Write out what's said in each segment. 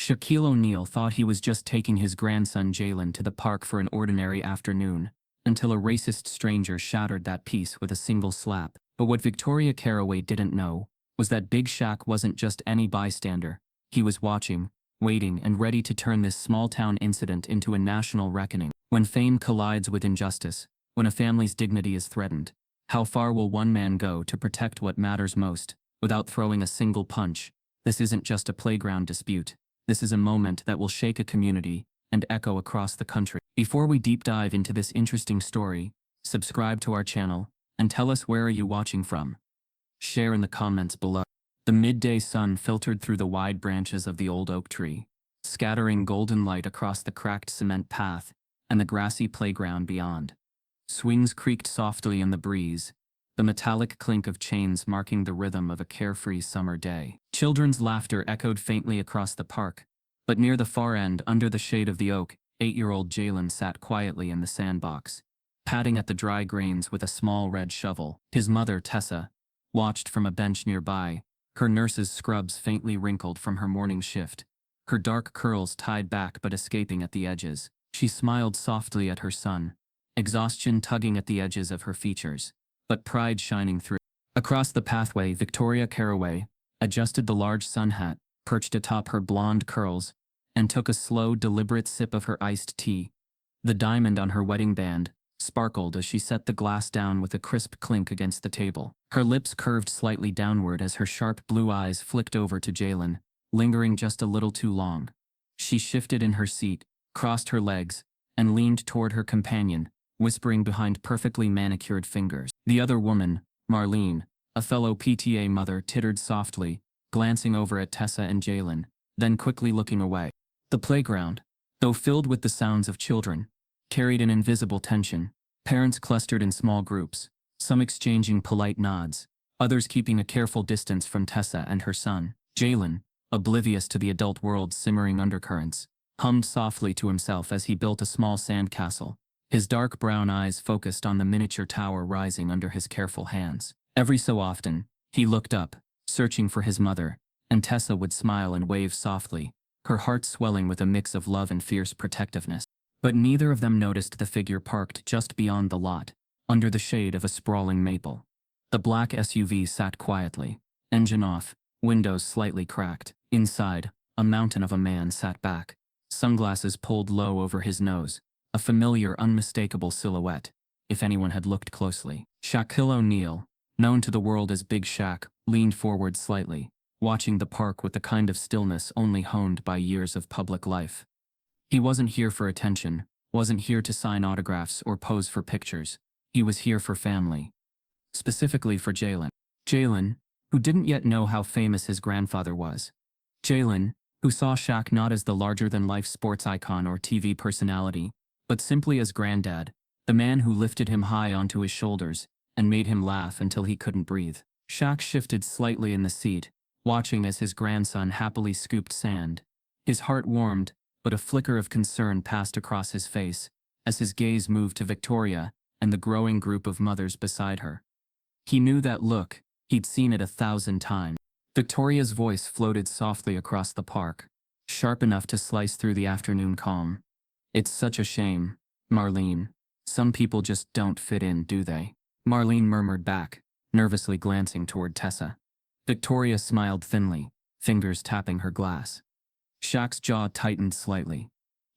Shaquille O'Neal thought he was just taking his grandson Jalen to the park for an ordinary afternoon, until a racist stranger shattered that peace with a single slap. But what Victoria Caraway didn't know was that Big Shaq wasn't just any bystander. He was watching, waiting, and ready to turn this small-town incident into a national reckoning. When fame collides with injustice, when a family's dignity is threatened, how far will one man go to protect what matters most, without throwing a single punch? This isn't just a playground dispute. This is a moment that will shake a community and echo across the country. Before we deep dive into this interesting story, subscribe to our channel and tell us where are you watching from. Share in the comments below. The midday sun filtered through the wide branches of the old oak tree, scattering golden light across the cracked cement path and the grassy playground beyond. Swings creaked softly in the breeze, the metallic clink of chains marking the rhythm of a carefree summer day. Children's laughter echoed faintly across the park, but near the far end, under the shade of the oak, 8-year-old Jalen sat quietly in the sandbox, patting at the dry grains with a small red shovel. His mother, Tessa, watched from a bench nearby, her nurse's scrubs faintly wrinkled from her morning shift, her dark curls tied back but escaping at the edges. She smiled softly at her son, exhaustion tugging at the edges of her features, but pride shining through. Across the pathway, Victoria Caraway adjusted the large sun hat perched atop her blonde curls and took a slow, deliberate sip of her iced tea. The diamond on her wedding band sparkled as she set the glass down with a crisp clink against the table. Her lips curved slightly downward as her sharp blue eyes flicked over to Jalen, lingering just a little too long. She shifted in her seat, crossed her legs, and leaned toward her companion, whispering behind perfectly manicured fingers. The other woman, Marlene, a fellow PTA mother, tittered softly, glancing over at Tessa and Jalen, then quickly looking away. The playground, though filled with the sounds of children, carried an invisible tension. Parents clustered in small groups, some exchanging polite nods, others keeping a careful distance from Tessa and her son. Jalen, oblivious to the adult world's simmering undercurrents, hummed softly to himself as he built a small sandcastle, his dark brown eyes focused on the miniature tower rising under his careful hands. Every so often, he looked up, searching for his mother, and Tessa would smile and wave softly, her heart swelling with a mix of love and fierce protectiveness. But neither of them noticed the figure parked just beyond the lot, under the shade of a sprawling maple. The black SUV sat quietly, engine off, windows slightly cracked. Inside, a mountain of a man sat back, sunglasses pulled low over his nose, a familiar, unmistakable silhouette, if anyone had looked closely. Shaquille O'Neal, known to the world as Big Shaq, leaned forward slightly, watching the park with the kind of stillness only honed by years of public life. He wasn't here for attention, wasn't here to sign autographs or pose for pictures. He was here for family. Specifically for Jalen. Jalen, who didn't yet know how famous his grandfather was. Jalen, who saw Shaq not as the larger-than-life sports icon or TV personality, but simply as granddad, the man who lifted him high onto his shoulders and made him laugh until he couldn't breathe. Shaq shifted slightly in the seat, watching as his grandson happily scooped sand. His heart warmed, but a flicker of concern passed across his face as his gaze moved to Victoria and the growing group of mothers beside her. He knew that look, he'd seen it 1,000 times. Victoria's voice floated softly across the park, sharp enough to slice through the afternoon calm. "It's such a shame, Marlene. Some people just don't fit in, do they?" Marlene murmured back, nervously glancing toward Tessa. Victoria smiled thinly, fingers tapping her glass. Shaq's jaw tightened slightly.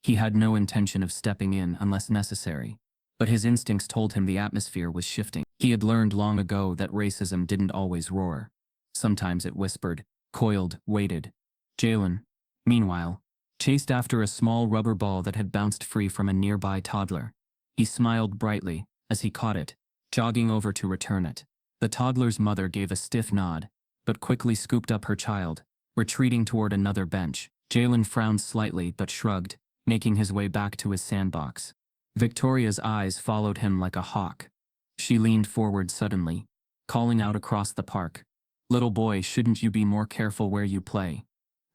He had no intention of stepping in unless necessary, but his instincts told him the atmosphere was shifting. He had learned long ago that racism didn't always roar. Sometimes it whispered, coiled, waited. Jalen, meanwhile, chased after a small rubber ball that had bounced free from a nearby toddler. He smiled brightly as he caught it, jogging over to return it. The toddler's mother gave a stiff nod, but quickly scooped up her child, retreating toward another bench. Jalen frowned slightly but shrugged, making his way back to his sandbox. Victoria's eyes followed him like a hawk. She leaned forward suddenly, calling out across the park, "Little boy, shouldn't you be more careful where you play?"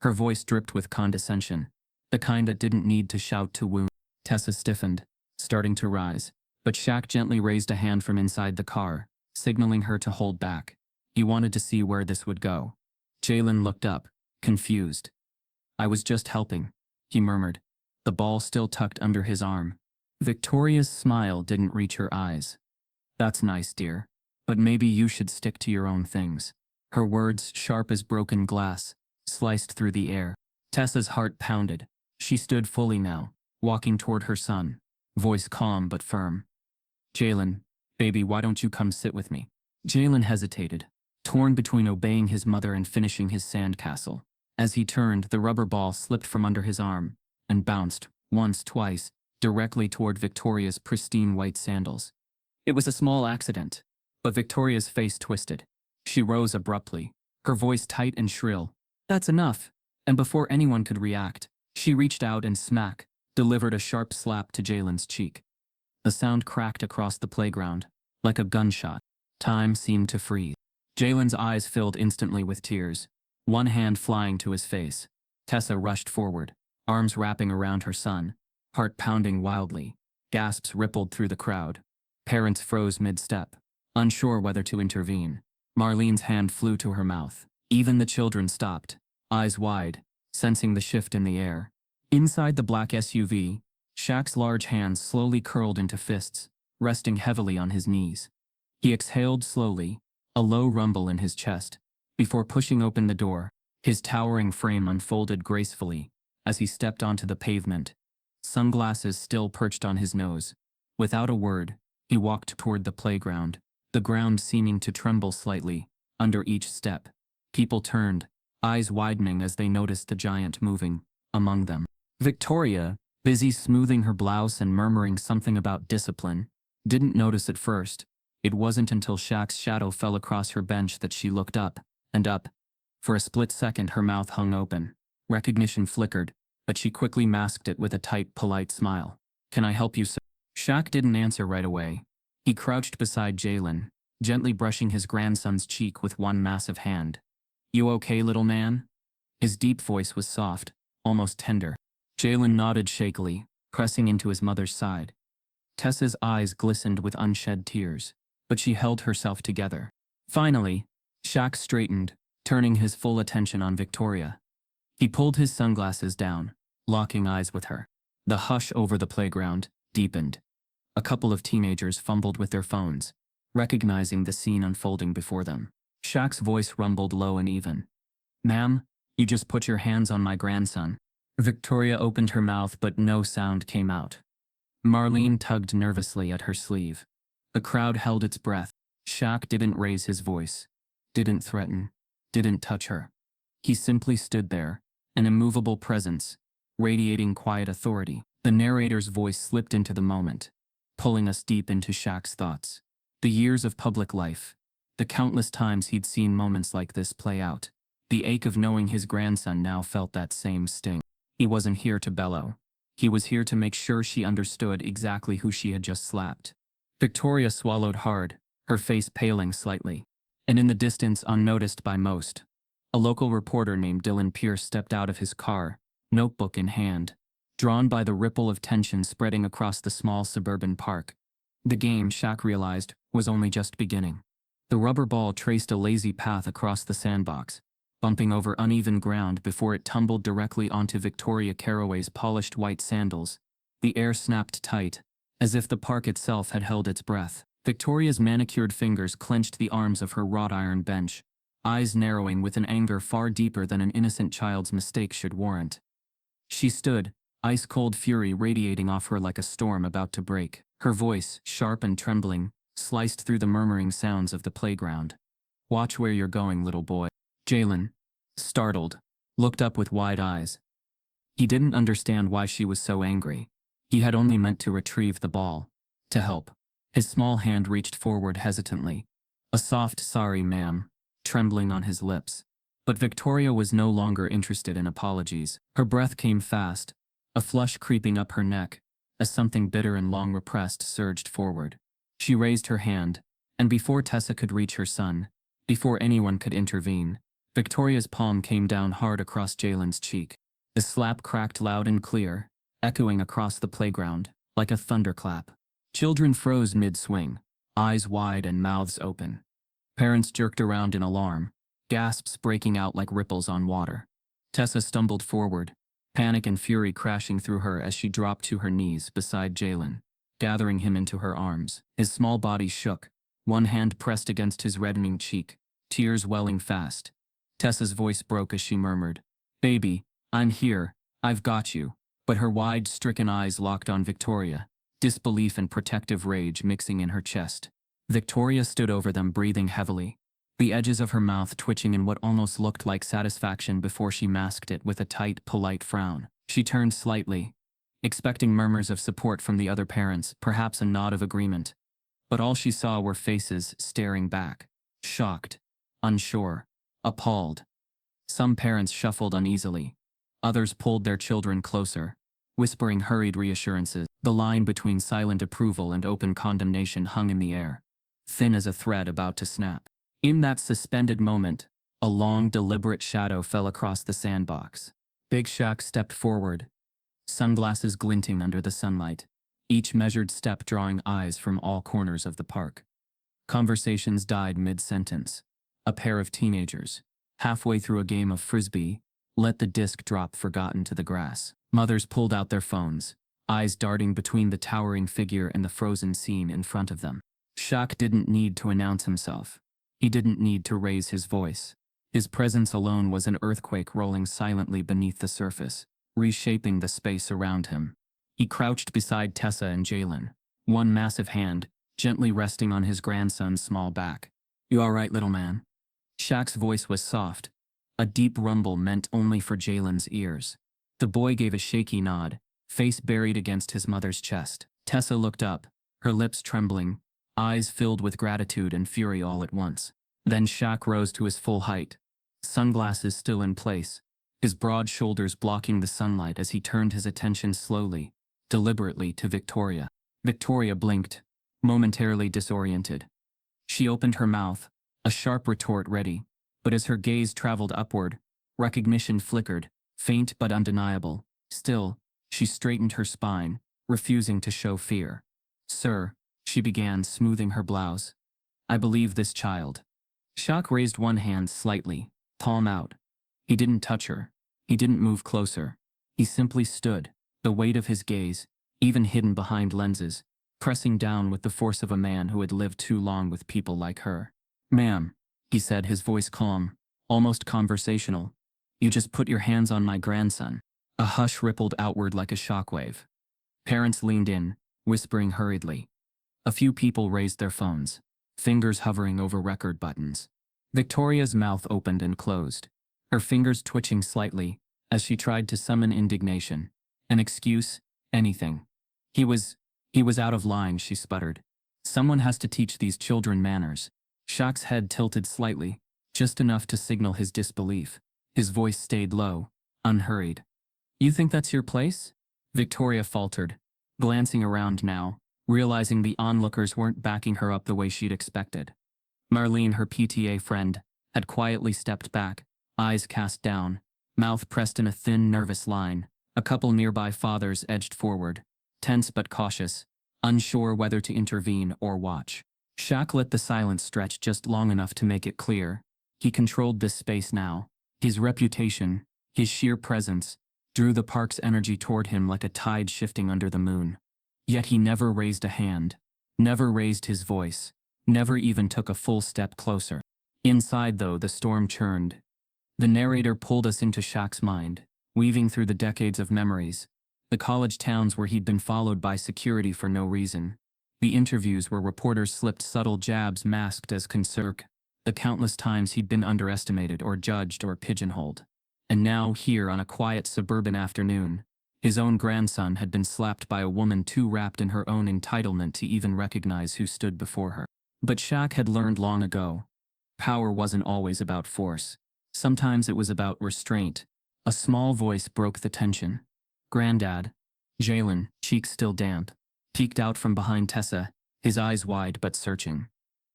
Her voice dripped with condescension, the kind that didn't need to shout to wound. Tessa stiffened, starting to rise, but Shaq gently raised a hand from inside the car, signaling her to hold back. He wanted to see where this would go. Jalen looked up, confused. I was just helping, he murmured, the ball still tucked under his arm. Victoria's smile didn't reach her eyes. That's nice, dear. But maybe you should stick to your own things. Her words, sharp as broken glass, sliced through the air. Tessa's heart pounded. She stood fully now, walking toward her son, voice calm but firm. Jalen, baby, why don't you come sit with me? Jalen hesitated, torn between obeying his mother and finishing his sandcastle. As he turned, the rubber ball slipped from under his arm and bounced, once, twice, directly toward Victoria's pristine white sandals. It was a small accident, but Victoria's face twisted. She rose abruptly, her voice tight and shrill. That's enough. And before anyone could react, she reached out and delivered a sharp slap to Jalen's cheek. The sound cracked across the playground, like a gunshot. Time seemed to freeze. Jalen's eyes filled instantly with tears, one hand flying to his face. Tessa rushed forward, arms wrapping around her son, heart pounding wildly. Gasps rippled through the crowd. Parents froze mid-step, unsure whether to intervene. Marlene's hand flew to her mouth. Even the children stopped, eyes wide, sensing the shift in the air. Inside the black SUV, Shaq's large hands slowly curled into fists, resting heavily on his knees. He exhaled slowly, a low rumble in his chest, before pushing open the door. His towering frame unfolded gracefully as he stepped onto the pavement, sunglasses still perched on his nose. Without a word, he walked toward the playground, the ground seeming to tremble slightly under each step. People turned, eyes widening as they noticed the giant moving among them. Victoria, busy smoothing her blouse and murmuring something about discipline, didn't notice at first. It wasn't until Shaq's shadow fell across her bench that she looked up and up. For a split second, her mouth hung open. Recognition flickered, but she quickly masked it with a tight, polite smile. Can I help you, sir? Shaq didn't answer right away. He crouched beside Jalen, gently brushing his grandson's cheek with one massive hand. You okay, little man? His deep voice was soft, almost tender. Jalen nodded shakily, pressing into his mother's side. Tessa's eyes glistened with unshed tears, but she held herself together. Finally, Shaq straightened, turning his full attention on Victoria. He pulled his sunglasses down, locking eyes with her. The hush over the playground deepened. A couple of teenagers fumbled with their phones, recognizing the scene unfolding before them. Shaq's voice rumbled low and even. Ma'am, you just put your hands on my grandson. Victoria opened her mouth, but no sound came out. Marlene tugged nervously at her sleeve. The crowd held its breath. Shaq didn't raise his voice, didn't threaten, didn't touch her. He simply stood there, an immovable presence, radiating quiet authority. The narrator's voice slipped into the moment, pulling us deep into Shaq's thoughts. The years of public life, the countless times he'd seen moments like this play out. The ache of knowing his grandson now felt that same sting. He wasn't here to bellow. He was here to make sure she understood exactly who she had just slapped. Victoria swallowed hard, her face paling slightly. And in the distance, unnoticed by most, a local reporter named Dylan Pierce stepped out of his car, notebook in hand, drawn by the ripple of tension spreading across the small suburban park. The game, Shaq realized, was only just beginning. The rubber ball traced a lazy path across the sandbox, bumping over uneven ground before it tumbled directly onto Victoria Caraway's polished white sandals. The air snapped tight, as if the park itself had held its breath. Victoria's manicured fingers clenched the arms of her wrought iron bench, eyes narrowing with an anger far deeper than an innocent child's mistake should warrant. She stood, ice-cold fury radiating off her like a storm about to break. Her voice, sharp and trembling, sliced through the murmuring sounds of the playground. Watch where you're going, little boy. Jalen, startled, looked up with wide eyes. He didn't understand why she was so angry. He had only meant to retrieve the ball, to help. His small hand reached forward hesitantly, a soft "sorry, ma'am" trembling on his lips. But Victoria was no longer interested in apologies. Her breath came fast, a flush creeping up her neck, as something bitter and long repressed surged forward. She raised her hand, and before Tessa could reach her son, before anyone could intervene, Victoria's palm came down hard across Jalen's cheek. The slap cracked loud and clear, echoing across the playground, like a thunderclap. Children froze mid-swing, eyes wide and mouths open. Parents jerked around in alarm, gasps breaking out like ripples on water. Tessa stumbled forward, panic and fury crashing through her as she dropped to her knees beside Jalen, gathering him into her arms. His small body shook, one hand pressed against his reddening cheek, tears welling fast. Tessa's voice broke as she murmured, "Baby, I'm here, I've got you." But her wide, stricken eyes locked on Victoria, disbelief and protective rage mixing in her chest. Victoria stood over them, breathing heavily, the edges of her mouth twitching in what almost looked like satisfaction before she masked it with a tight, polite frown. She turned slightly, expecting murmurs of support from the other parents, perhaps a nod of agreement. But all she saw were faces staring back, shocked, unsure, appalled. Some parents shuffled uneasily. Others pulled their children closer, whispering hurried reassurances. The line between silent approval and open condemnation hung in the air, thin as a thread about to snap. In that suspended moment, a long, deliberate shadow fell across the sandbox. Big Shaq stepped forward, sunglasses glinting under the sunlight, each measured step drawing eyes from all corners of the park. Conversations died mid-sentence. A pair of teenagers, halfway through a game of frisbee, let the disc drop forgotten to the grass. Mothers pulled out their phones, eyes darting between the towering figure and the frozen scene in front of them. Shaq didn't need to announce himself. He didn't need to raise his voice. His presence alone was an earthquake rolling silently beneath the surface, reshaping the space around him. He crouched beside Tessa and Jalen, one massive hand gently resting on his grandson's small back. "You all right, little man?" Shaq's voice was soft, a deep rumble meant only for Jalen's ears. The boy gave a shaky nod, face buried against his mother's chest. Tessa looked up, her lips trembling, eyes filled with gratitude and fury all at once. Then Shaq rose to his full height, sunglasses still in place, his broad shoulders blocking the sunlight as he turned his attention slowly, deliberately to Victoria. Victoria blinked, momentarily disoriented. She opened her mouth, a sharp retort ready, but as her gaze traveled upward, recognition flickered, faint but undeniable. Still, she straightened her spine, refusing to show fear. "Sir," she began, smoothing her blouse, "I believe this child." Shaq raised one hand slightly, palm out. He didn't touch her. He didn't move closer. He simply stood, the weight of his gaze, even hidden behind lenses, pressing down with the force of a man who had lived too long with people like her. "Ma'am," he said, his voice calm, almost conversational, "you just put your hands on my grandson." A hush rippled outward like a shockwave. Parents leaned in, whispering hurriedly. A few people raised their phones, fingers hovering over record buttons. Victoria's mouth opened and closed, her fingers twitching slightly as she tried to summon indignation. An excuse, anything. He was out of line," she sputtered. "Someone has to teach these children manners." Shaq's head tilted slightly, just enough to signal his disbelief. His voice stayed low, unhurried. "You think that's your place?" Victoria faltered, glancing around now, realizing the onlookers weren't backing her up the way she'd expected. Marlene, her PTA friend, had quietly stepped back, eyes cast down, mouth pressed in a thin, nervous line. A couple nearby fathers edged forward, tense but cautious, unsure whether to intervene or watch. Shaq let the silence stretch just long enough to make it clear. He controlled this space now. His reputation, his sheer presence, drew the park's energy toward him like a tide shifting under the moon. Yet he never raised a hand, never raised his voice, never even took a full step closer. Inside, though, the storm churned. The narrator pulled us into Shaq's mind, weaving through the decades of memories, the college towns where he'd been followed by security for no reason, the interviews where reporters slipped subtle jabs masked as concern, the countless times he'd been underestimated or judged or pigeonholed. And now, here on a quiet suburban afternoon, his own grandson had been slapped by a woman too wrapped in her own entitlement to even recognize who stood before her. But Shaq had learned long ago, power wasn't always about force. Sometimes it was about restraint. A small voice broke the tension. "Granddad." Jalen, cheeks still damp, peeked out from behind Tessa, his eyes wide but searching.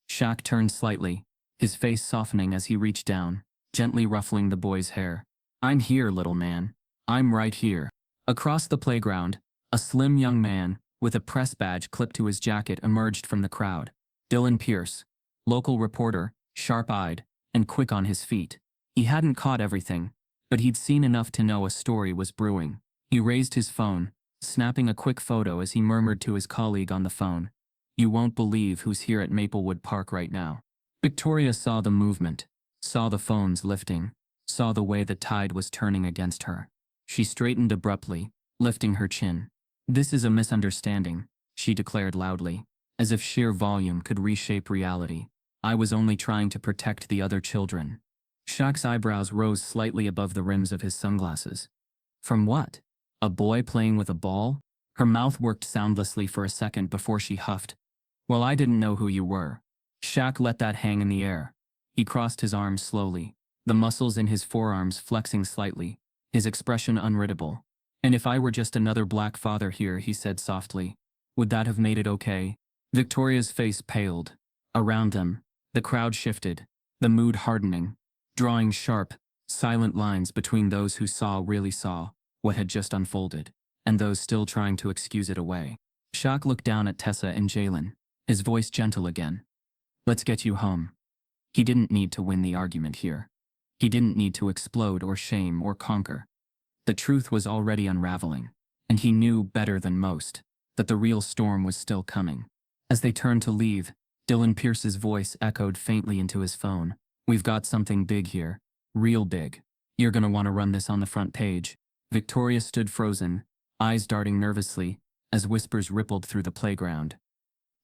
Shaq turned slightly, his face softening as he reached down, gently ruffling the boy's hair. "I'm here, little man. I'm right here." Across the playground, a slim young man, with a press badge clipped to his jacket, emerged from the crowd. Dylan Pierce, local reporter, sharp-eyed, and quick on his feet. He hadn't caught everything, but he'd seen enough to know a story was brewing. He raised his phone, snapping a quick photo as he murmured to his colleague on the phone, "You won't believe who's here at Maplewood Park right now." Victoria saw the movement, saw the phones lifting, saw the way the tide was turning against her. She straightened abruptly, lifting her chin. "This is a misunderstanding," she declared loudly, as if sheer volume could reshape reality. "I was only trying to protect the other children." Shaq's eyebrows rose slightly above the rims of his sunglasses. "From what? A boy playing with a ball?" Her mouth worked soundlessly for a second before she huffed. "Well, I didn't know who you were." Shaq let that hang in the air. He crossed his arms slowly, the muscles in his forearms flexing slightly, his expression unreadable. "And if I were just another black father here," he said softly, "would that have made it okay?" Victoria's face paled. Around them, the crowd shifted, the mood hardening, drawing sharp, silent lines between those who really saw what had just unfolded, and those still trying to excuse it away. Shaq looked down at Tessa and Jalen, his voice gentle again. "Let's get you home." He didn't need to win the argument here. He didn't need to explode or shame or conquer. The truth was already unraveling, and he knew better than most that the real storm was still coming. As they turned to leave, Dylan Pierce's voice echoed faintly into his phone. "We've got something big here. Real big. You're gonna want to run this on the front page." Victoria stood frozen, eyes darting nervously, as whispers rippled through the playground.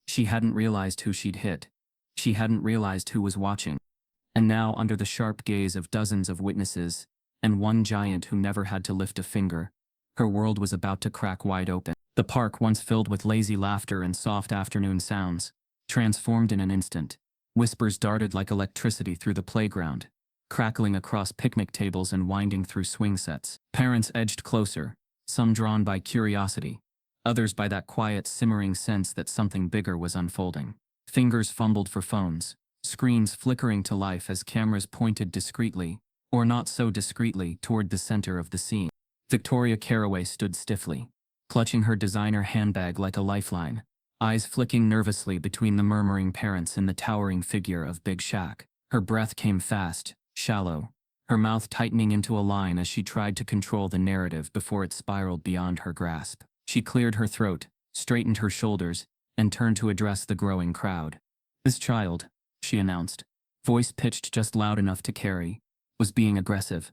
She hadn't realized who she'd hit. She hadn't realized who was watching. And now, under the sharp gaze of dozens of witnesses, and one giant who never had to lift a finger, her world was about to crack wide open. The park, once filled with lazy laughter and soft afternoon sounds, transformed in an instant. Whispers darted like electricity through the playground, crackling across picnic tables and winding through swing sets. Parents edged closer, some drawn by curiosity, others by that quiet, simmering sense that something bigger was unfolding. Fingers fumbled for phones, screens flickering to life as cameras pointed discreetly, or not so discreetly, toward the center of the scene. Victoria Carraway stood stiffly, clutching her designer handbag like a lifeline, eyes flicking nervously between the murmuring parents and the towering figure of Big Shaq. Her breath came fast, shallow, her mouth tightening into a line as she tried to control the narrative before it spiraled beyond her grasp. She cleared her throat, straightened her shoulders, and turned to address the growing crowd. "This child," she announced, voice pitched just loud enough to carry, "was being aggressive.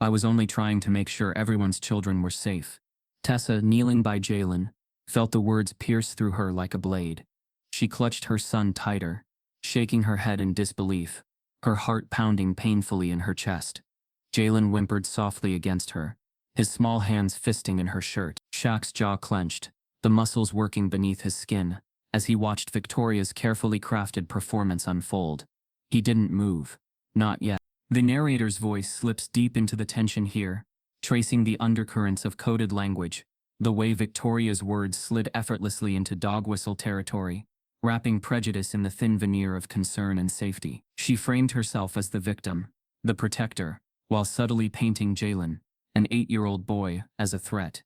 I was only trying to make sure everyone's children were safe." Tessa, kneeling by Jalen, felt the words pierce through her like a blade. She clutched her son tighter, shaking her head in disbelief, her heart pounding painfully in her chest. Jalen whimpered softly against her, his small hands fisting in her shirt. Shaq's jaw clenched, the muscles working beneath his skin, as he watched Victoria's carefully crafted performance unfold. He didn't move. Not yet. The narrator's voice slips deep into the tension here, tracing the undercurrents of coded language, the way Victoria's words slid effortlessly into dog whistle territory, wrapping prejudice in the thin veneer of concern and safety. She framed herself as the victim, the protector, while subtly painting Jalen, an 8-year-old boy, as a threat.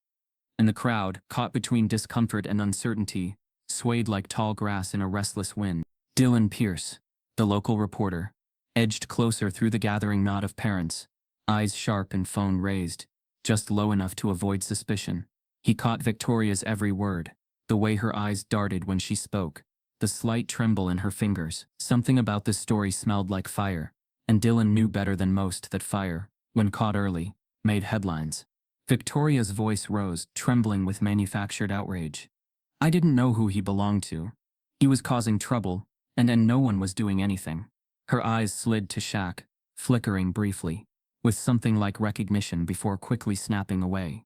And the crowd, caught between discomfort and uncertainty, swayed like tall grass in a restless wind. Dylan Pierce, the local reporter, edged closer through the gathering knot of parents, eyes sharp and phone raised, just low enough to avoid suspicion. He caught Victoria's every word, the way her eyes darted when she spoke, the slight tremble in her fingers. Something about this story smelled like fire, and Dylan knew better than most that fire, when caught early, made headlines. Victoria's voice rose, trembling with manufactured outrage. "I didn't know who he belonged to. He was causing trouble, and no one was doing anything." Her eyes slid to Shaq, flickering briefly, with something like recognition before quickly snapping away.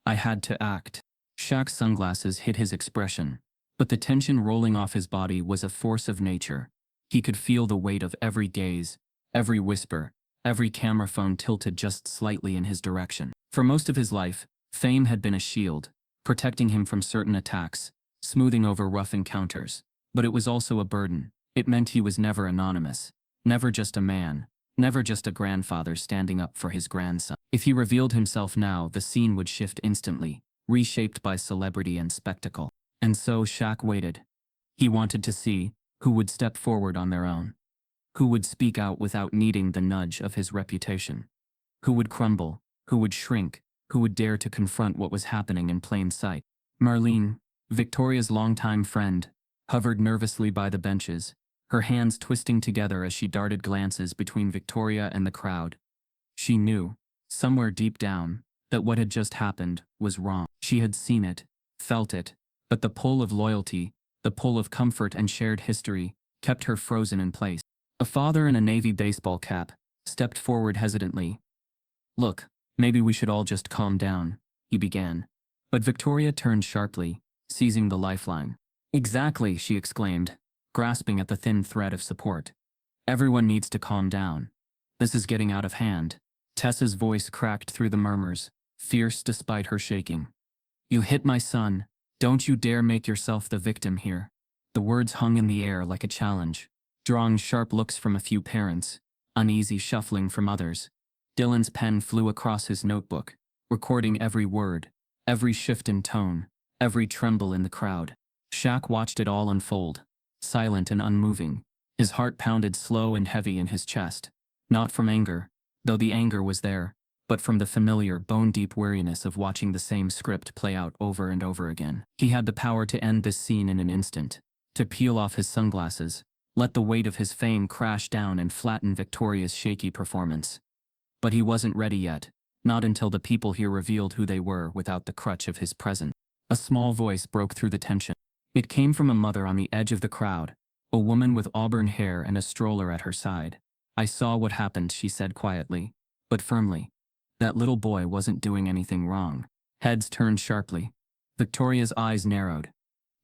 "I had to act." Shaq's sunglasses hid his expression, but the tension rolling off his body was a force of nature. He could feel the weight of every gaze, every whisper, every camera phone tilted just slightly in his direction. For most of his life, fame had been a shield, protecting him from certain attacks, smoothing over rough encounters. But it was also a burden. It meant he was never anonymous, never just a man, never just a grandfather standing up for his grandson. If he revealed himself now, the scene would shift instantly, reshaped by celebrity and spectacle. And so Shaq waited. He wanted to see who would step forward on their own, who would speak out without needing the nudge of his reputation. Who would crumble? Who would shrink? Who would dare to confront what was happening in plain sight? Marlene, Victoria's longtime friend, hovered nervously by the benches, her hands twisting together as she darted glances between Victoria and the crowd. She knew, somewhere deep down, that what had just happened was wrong. She had seen it, felt it, but the pull of loyalty, the pull of comfort and shared history, kept her frozen in place. A father in a Navy baseball cap stepped forward hesitantly. "Look, maybe we should all just calm down," he began. But Victoria turned sharply, seizing the lifeline. "Exactly," she exclaimed, grasping at the thin thread of support. "Everyone needs to calm down. This is getting out of hand." Tessa's voice cracked through the murmurs, fierce despite her shaking. "You hit my son. Don't you dare make yourself the victim here." The words hung in the air like a challenge, drawing sharp looks from a few parents, uneasy shuffling from others. Dylan's pen flew across his notebook, recording every word, every shift in tone, every tremble in the crowd. Shaq watched it all unfold, silent and unmoving. His heart pounded slow and heavy in his chest, not from anger, though the anger was there, but from the familiar, bone-deep weariness of watching the same script play out over and over again. He had the power to end this scene in an instant, to peel off his sunglasses, let the weight of his fame crash down and flatten Victoria's shaky performance. But he wasn't ready yet, not until the people here revealed who they were without the crutch of his presence. A small voice broke through the tension. It came from a mother on the edge of the crowd, a woman with auburn hair and a stroller at her side. "I saw what happened," she said quietly, but firmly. "That little boy wasn't doing anything wrong." Heads turned sharply. Victoria's eyes narrowed.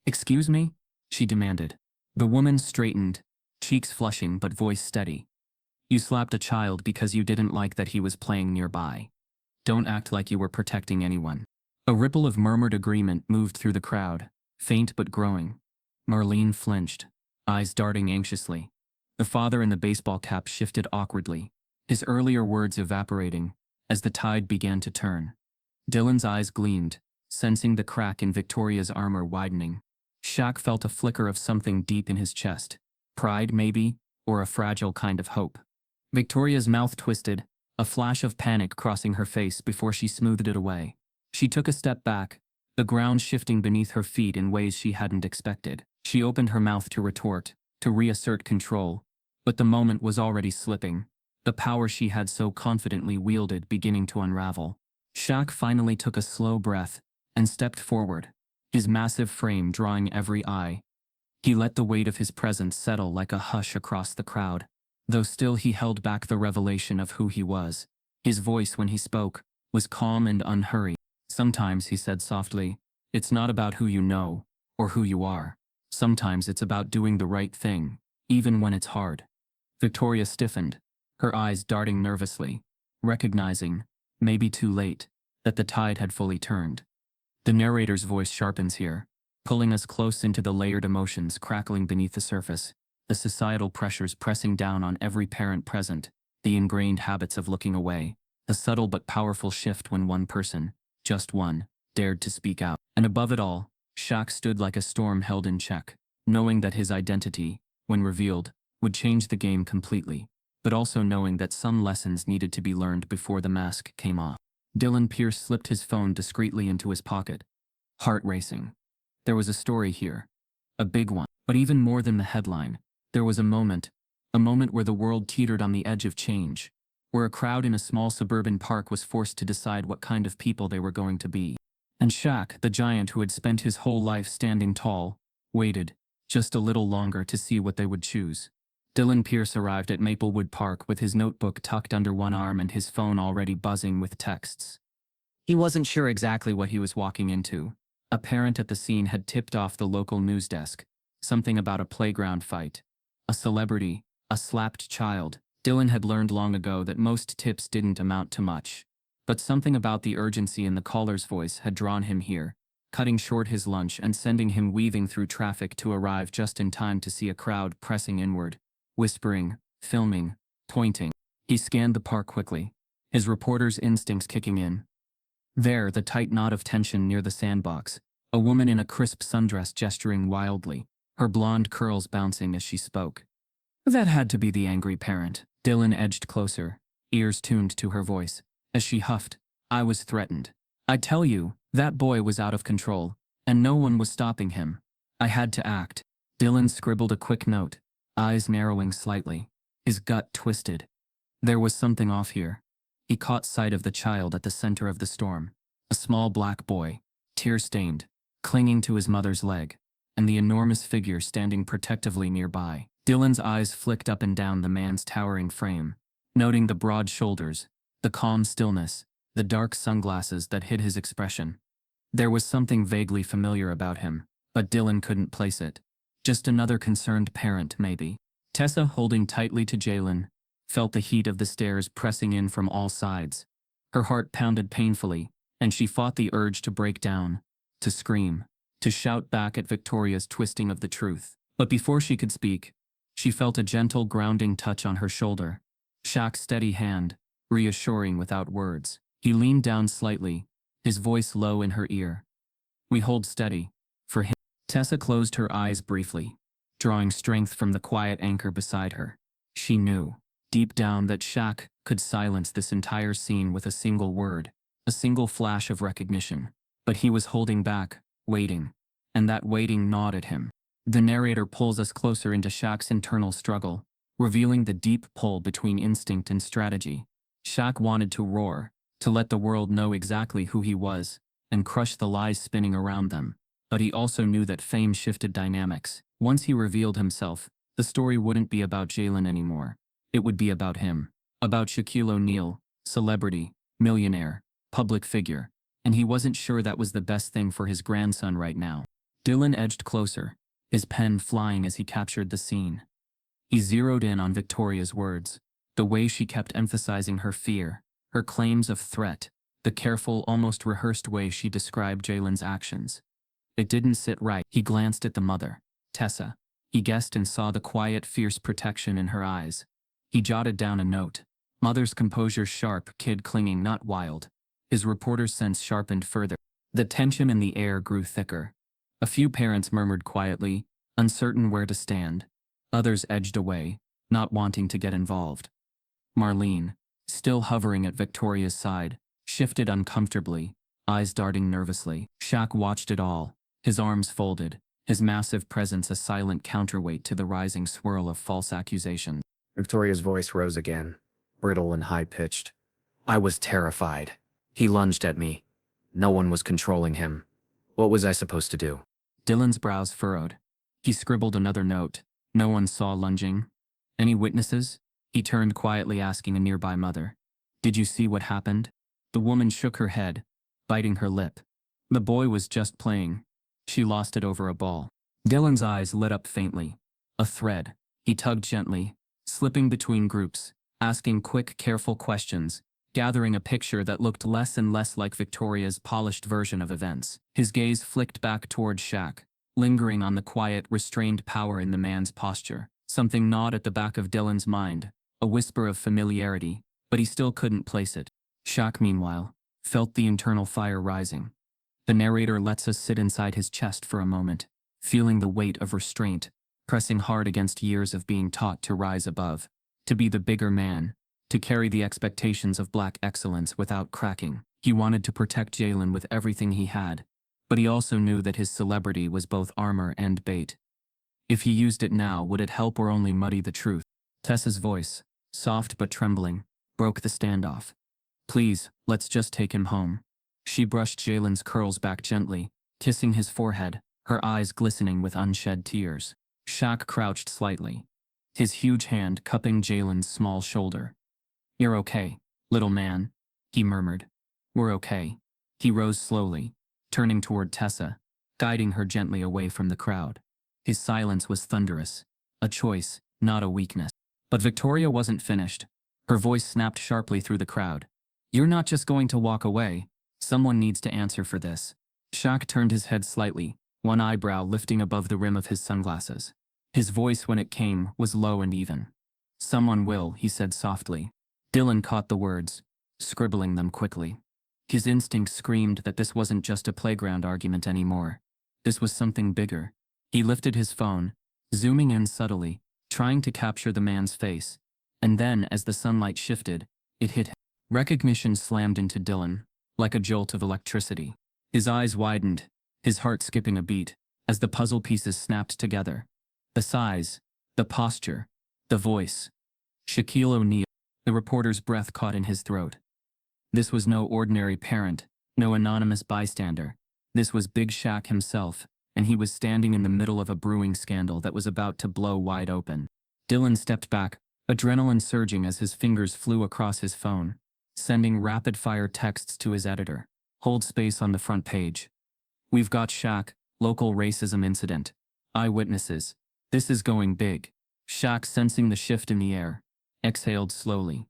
"Excuse me?" she demanded. The woman straightened, cheeks flushing but voice steady. "You slapped a child because you didn't like that he was playing nearby. Don't act like you were protecting anyone." A ripple of murmured agreement moved through the crowd, faint but growing. Marlene flinched, eyes darting anxiously. The father in the baseball cap shifted awkwardly, his earlier words evaporating as the tide began to turn. Dylan's eyes gleamed, sensing the crack in Victoria's armor widening. Shaq felt a flicker of something deep in his chest. Pride, maybe, or a fragile kind of hope. Victoria's mouth twisted, a flash of panic crossing her face before she smoothed it away. She took a step back, the ground shifting beneath her feet in ways she hadn't expected. She opened her mouth to retort, to reassert control, but the moment was already slipping, the power she had so confidently wielded beginning to unravel. Shaq finally took a slow breath and stepped forward, his massive frame drawing every eye. He let the weight of his presence settle like a hush across the crowd, though still he held back the revelation of who he was. His voice, when he spoke, was calm and unhurried. "Sometimes," he said softly, "it's not about who you know, or who you are. Sometimes it's about doing the right thing, even when it's hard." Victoria stiffened, her eyes darting nervously, recognizing, maybe too late, that the tide had fully turned. The narrator's voice sharpens here, pulling us close into the layered emotions crackling beneath the surface, the societal pressures pressing down on every parent present, the ingrained habits of looking away, the subtle but powerful shift when one person, just one, dared to speak out. And above it all, Shaq stood like a storm held in check, knowing that his identity, when revealed, would change the game completely, but also knowing that some lessons needed to be learned before the mask came off. Dylan Pierce slipped his phone discreetly into his pocket, heart racing. There was a story here, a big one, but even more than the headline, there was a moment where the world teetered on the edge of change, where a crowd in a small suburban park was forced to decide what kind of people they were going to be. And Shaq, the giant who had spent his whole life standing tall, waited, just a little longer to see what they would choose. Dylan Pierce arrived at Maplewood Park with his notebook tucked under one arm and his phone already buzzing with texts. He wasn't sure exactly what he was walking into. A parent at the scene had tipped off the local news desk, something about a playground fight, a celebrity, a slapped child. Dylan had learned long ago that most tips didn't amount to much. But something about the urgency in the caller's voice had drawn him here, cutting short his lunch and sending him weaving through traffic to arrive just in time to see a crowd pressing inward, whispering, filming, pointing. He scanned the park quickly, his reporter's instincts kicking in. There, the tight knot of tension near the sandbox, a woman in a crisp sundress gesturing wildly, her blonde curls bouncing as she spoke. That had to be the angry parent. Dylan edged closer, ears tuned to her voice. As she huffed, "I was threatened. I tell you, that boy was out of control, and no one was stopping him. I had to act." Dylan scribbled a quick note, eyes narrowing slightly. His gut twisted. There was something off here. He caught sight of the child at the center of the storm. A small black boy, tear-stained, clinging to his mother's leg, and the enormous figure standing protectively nearby. Dylan's eyes flicked up and down the man's towering frame, noting the broad shoulders, the calm stillness, the dark sunglasses that hid his expression. There was something vaguely familiar about him, but Dylan couldn't place it. Just another concerned parent, maybe. Tessa, holding tightly to Jalen, felt the heat of the stairs pressing in from all sides. Her heart pounded painfully, and she fought the urge to break down, to scream, to shout back at Victoria's twisting of the truth. But before she could speak, she felt a gentle grounding touch on her shoulder. Shaq's steady hand, reassuring without words. He leaned down slightly, his voice low in her ear. "We hold steady. For him." Tessa closed her eyes briefly, drawing strength from the quiet anchor beside her. She knew, deep down, that Shaq could silence this entire scene with a single word, a single flash of recognition. But he was holding back, waiting, and that waiting gnawed at him. The narrator pulls us closer into Shaq's internal struggle, revealing the deep pull between instinct and strategy. Shaq wanted to roar, to let the world know exactly who he was, and crush the lies spinning around them. But he also knew that fame shifted dynamics. Once he revealed himself, the story wouldn't be about Jalen anymore. It would be about him. About Shaquille O'Neal, celebrity, millionaire, public figure. And he wasn't sure that was the best thing for his grandson right now. Dylan edged closer, his pen flying as he captured the scene. He zeroed in on Victoria's words, the way she kept emphasizing her fear, her claims of threat, the careful, almost rehearsed way she described Jalen's actions. It didn't sit right. He glanced at the mother, Tessa. He guessed and saw the quiet, fierce protection in her eyes. He jotted down a note. Mother's composure sharp, kid clinging, not wild. His reporter's sense sharpened further. The tension in the air grew thicker. A few parents murmured quietly, uncertain where to stand. Others edged away, not wanting to get involved. Marlene, still hovering at Victoria's side, shifted uncomfortably, eyes darting nervously. Shaq watched it all, his arms folded, his massive presence a silent counterweight to the rising swirl of false accusation. Victoria's voice rose again, brittle and high-pitched. "I was terrified. He lunged at me. No one was controlling him. What was I supposed to do?" Dylan's brows furrowed. He scribbled another note. No one saw lunging. Any witnesses? He turned quietly, asking a nearby mother. "Did you see what happened?" The woman shook her head, biting her lip. "The boy was just playing. She lost it over a ball." Dylan's eyes lit up faintly. A thread. He tugged gently, slipping between groups, asking quick, careful questions, gathering a picture that looked less and less like Victoria's polished version of events. His gaze flicked back toward Shaq, lingering on the quiet, restrained power in the man's posture. Something gnawed at the back of Dylan's mind, a whisper of familiarity, but he still couldn't place it. Shaq, meanwhile, felt the internal fire rising. The narrator lets us sit inside his chest for a moment, feeling the weight of restraint, pressing hard against years of being taught to rise above, to be the bigger man, to carry the expectations of black excellence without cracking. He wanted to protect Jalen with everything he had, but he also knew that his celebrity was both armor and bait. If he used it now, would it help or only muddy the truth? Tessa's voice, soft but trembling, broke the standoff. "Please, let's just take him home." She brushed Jalen's curls back gently, kissing his forehead, her eyes glistening with unshed tears. Shaq crouched slightly, his huge hand cupping Jalen's small shoulder. "You're okay, little man," he murmured. "We're okay." He rose slowly, turning toward Tessa, guiding her gently away from the crowd. His silence was thunderous, a choice, not a weakness. But Victoria wasn't finished. Her voice snapped sharply through the crowd. "You're not just going to walk away. Someone needs to answer for this." Shaq turned his head slightly, one eyebrow lifting above the rim of his sunglasses. His voice, when it came, was low and even. "Someone will," he said softly. Dylan caught the words, scribbling them quickly. His instinct screamed that this wasn't just a playground argument anymore. This was something bigger. He lifted his phone, zooming in subtly, trying to capture the man's face. And then, as the sunlight shifted, it hit him. Recognition slammed into Dylan, like a jolt of electricity. His eyes widened, his heart skipping a beat, as the puzzle pieces snapped together. The size, the posture, the voice. Shaquille O'Neal. The reporter's breath caught in his throat. This was no ordinary parent, no anonymous bystander. This was Big Shaq himself, and he was standing in the middle of a brewing scandal that was about to blow wide open. Dylan stepped back, adrenaline surging as his fingers flew across his phone, sending rapid-fire texts to his editor. Hold space on the front page. We've got Shaq, local racism incident. Eyewitnesses. This is going big. Shaq, sensing the shift in the air, exhaled slowly.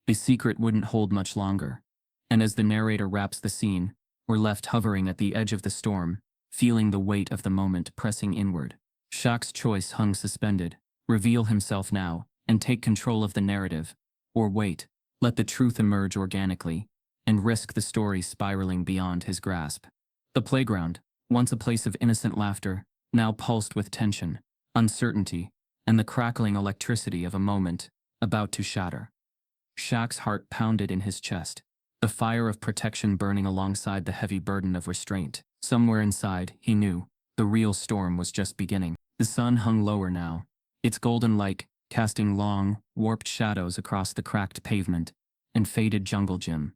The secret wouldn't hold much longer. And as the narrator wraps the scene, we're left hovering at the edge of the storm, feeling the weight of the moment pressing inward. Shaq's choice hung suspended. Reveal himself now, and take control of the narrative. Or wait, let the truth emerge organically, and risk the story spiraling beyond his grasp. The playground, once a place of innocent laughter, now pulsed with tension, uncertainty, and the crackling electricity of a moment about to shatter. Shaq's heart pounded in his chest, the fire of protection burning alongside the heavy burden of restraint. Somewhere inside, he knew, the real storm was just beginning. The sun hung lower now, its golden light casting long, warped shadows across the cracked pavement and faded jungle gym.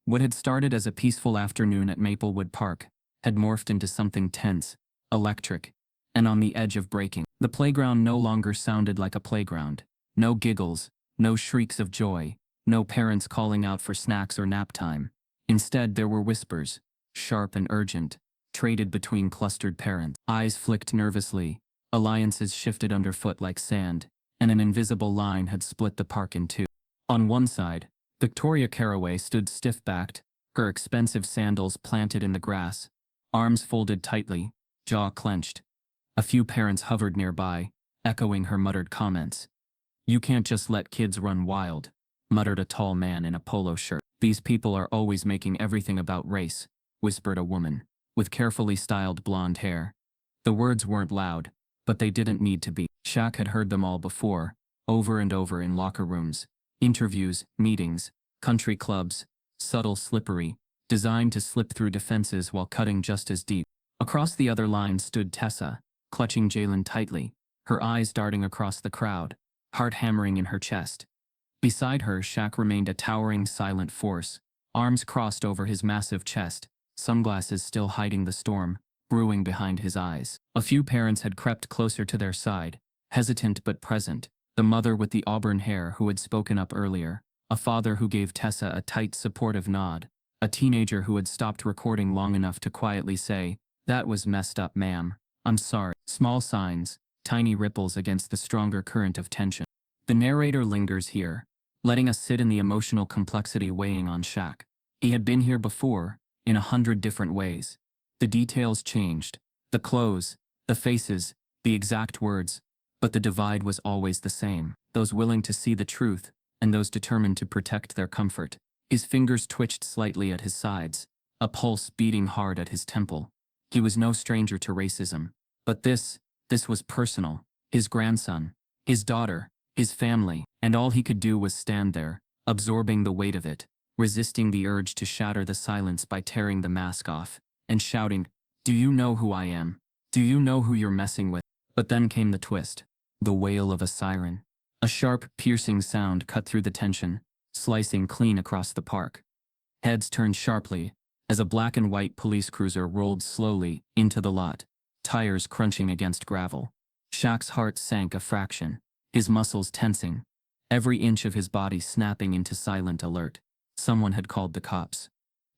What had started as a peaceful afternoon at Maplewood Park had morphed into something tense, electric, and on the edge of breaking. The playground no longer sounded like a playground. No giggles, no shrieks of joy, no parents calling out for snacks or nap time. Instead, there were whispers, sharp and urgent, traded between clustered parents. Eyes flicked nervously, alliances shifted underfoot like sand, and an invisible line had split the park in two. On one side, Victoria Caraway stood stiff-backed, her expensive sandals planted in the grass, arms folded tightly, jaw clenched. A few parents hovered nearby, echoing her muttered comments. "You can't just let kids run wild," muttered a tall man in a polo shirt. "These people are always making everything about race," whispered a woman, with carefully styled blonde hair. The words weren't loud, but they didn't need to be. Shaq had heard them all before, over and over in locker rooms, interviews, meetings, country clubs, subtle, slippery, designed to slip through defenses while cutting just as deep. Across the other line stood Tessa, clutching Jalen tightly, her eyes darting across the crowd, heart hammering in her chest. Beside her, Shaq remained a towering, silent force, arms crossed over his massive chest, sunglasses still hiding the storm, brewing behind his eyes. A few parents had crept closer to their side, hesitant but present, the mother with the auburn hair who had spoken up earlier, a father who gave Tessa a tight, supportive nod, a teenager who had stopped recording long enough to quietly say, "That was messed up, ma'am. I'm sorry." Small signs, tiny ripples against the stronger current of tension. The narrator lingers here, letting us sit in the emotional complexity weighing on Shaq. He had been here before, in 100 different ways. The details changed, the clothes, the faces, the exact words, but the divide was always the same. Those willing to see the truth, and those determined to protect their comfort. His fingers twitched slightly at his sides, a pulse beating hard at his temple. He was no stranger to racism, but this was personal. His grandson, his daughter, his family, and all he could do was stand there, absorbing the weight of it, resisting the urge to shatter the silence by tearing the mask off, and shouting, "Do you know who I am? Do you know who you're messing with?" But then came the twist, the wail of a siren. A sharp, piercing sound cut through the tension, slicing clean across the park. Heads turned sharply, as a black and white police cruiser rolled slowly into the lot, tires crunching against gravel. Shaq's heart sank a fraction, his muscles tensing, every inch of his body snapping into silent alert. Someone had called the cops.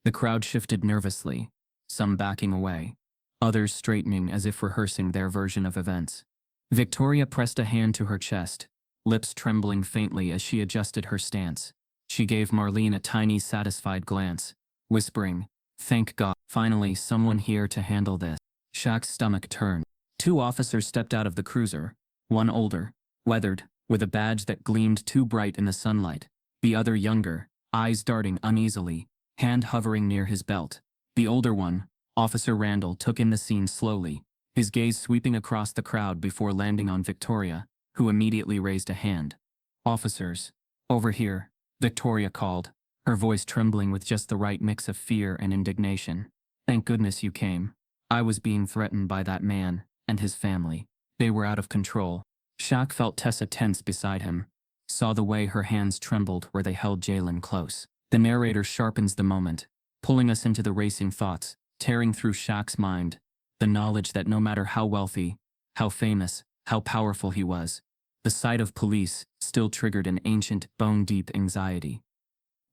The crowd shifted nervously, some backing away, others straightening as if rehearsing their version of events. Victoria pressed a hand to her chest, lips trembling faintly as she adjusted her stance. She gave Marlene a tiny, satisfied glance, whispering, "Thank God, finally someone here to handle this." Shaq's stomach turned. Two officers stepped out of the cruiser, one older, weathered, with a badge that gleamed too bright in the sunlight, the other younger, eyes darting uneasily, hand hovering near his belt. The older one, Officer Randall, took in the scene slowly, his gaze sweeping across the crowd before landing on Victoria, who immediately raised a hand. "Officers, over here," Victoria called, her voice trembling with just the right mix of fear and indignation. Thank goodness you came. I was being threatened by that man and his family. They were out of control. Shaq felt Tessa tense beside him, saw the way her hands trembled where they held Jalen close. The narrator sharpens the moment, pulling us into the racing thoughts, tearing through Shaq's mind, the knowledge that no matter how wealthy, how famous, how powerful he was, the sight of police still triggered an ancient, bone-deep anxiety.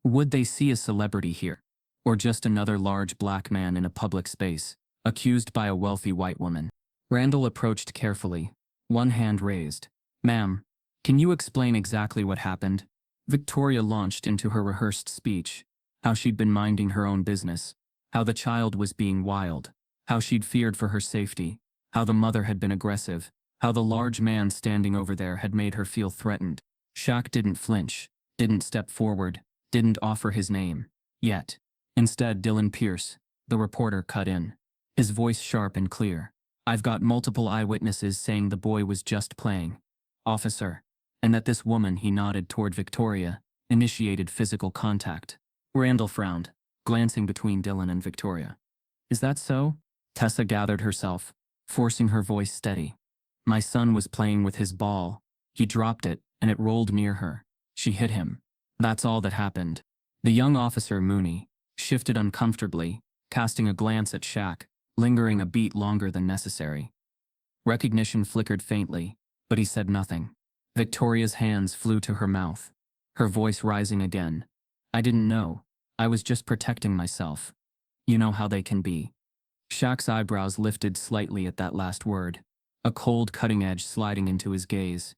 Would they see a celebrity here? Or just another large black man in a public space, accused by a wealthy white woman? Randall approached carefully, one hand raised. Ma'am, can you explain exactly what happened? Victoria launched into her rehearsed speech, how she'd been minding her own business, how the child was being wild, how she'd feared for her safety, how the mother had been aggressive, how the large man standing over there had made her feel threatened. Shaq didn't flinch, didn't step forward, didn't offer his name. Yet. Instead, Dylan Pierce, the reporter, cut in, his voice sharp and clear. I've got multiple eyewitnesses saying the boy was just playing, officer, and that this woman, he nodded toward Victoria, initiated physical contact. Randall frowned, glancing between Dylan and Victoria. Is that so? Tessa gathered herself, forcing her voice steady. My son was playing with his ball. He dropped it, and it rolled near her. She hit him. That's all that happened. The young officer, Mooney, shifted uncomfortably, casting a glance at Shaq, lingering a beat longer than necessary. Recognition flickered faintly, but he said nothing. Victoria's hands flew to her mouth, her voice rising again. I didn't know. I was just protecting myself. You know how they can be. Shaq's eyebrows lifted slightly at that last word, a cold cutting edge sliding into his gaze.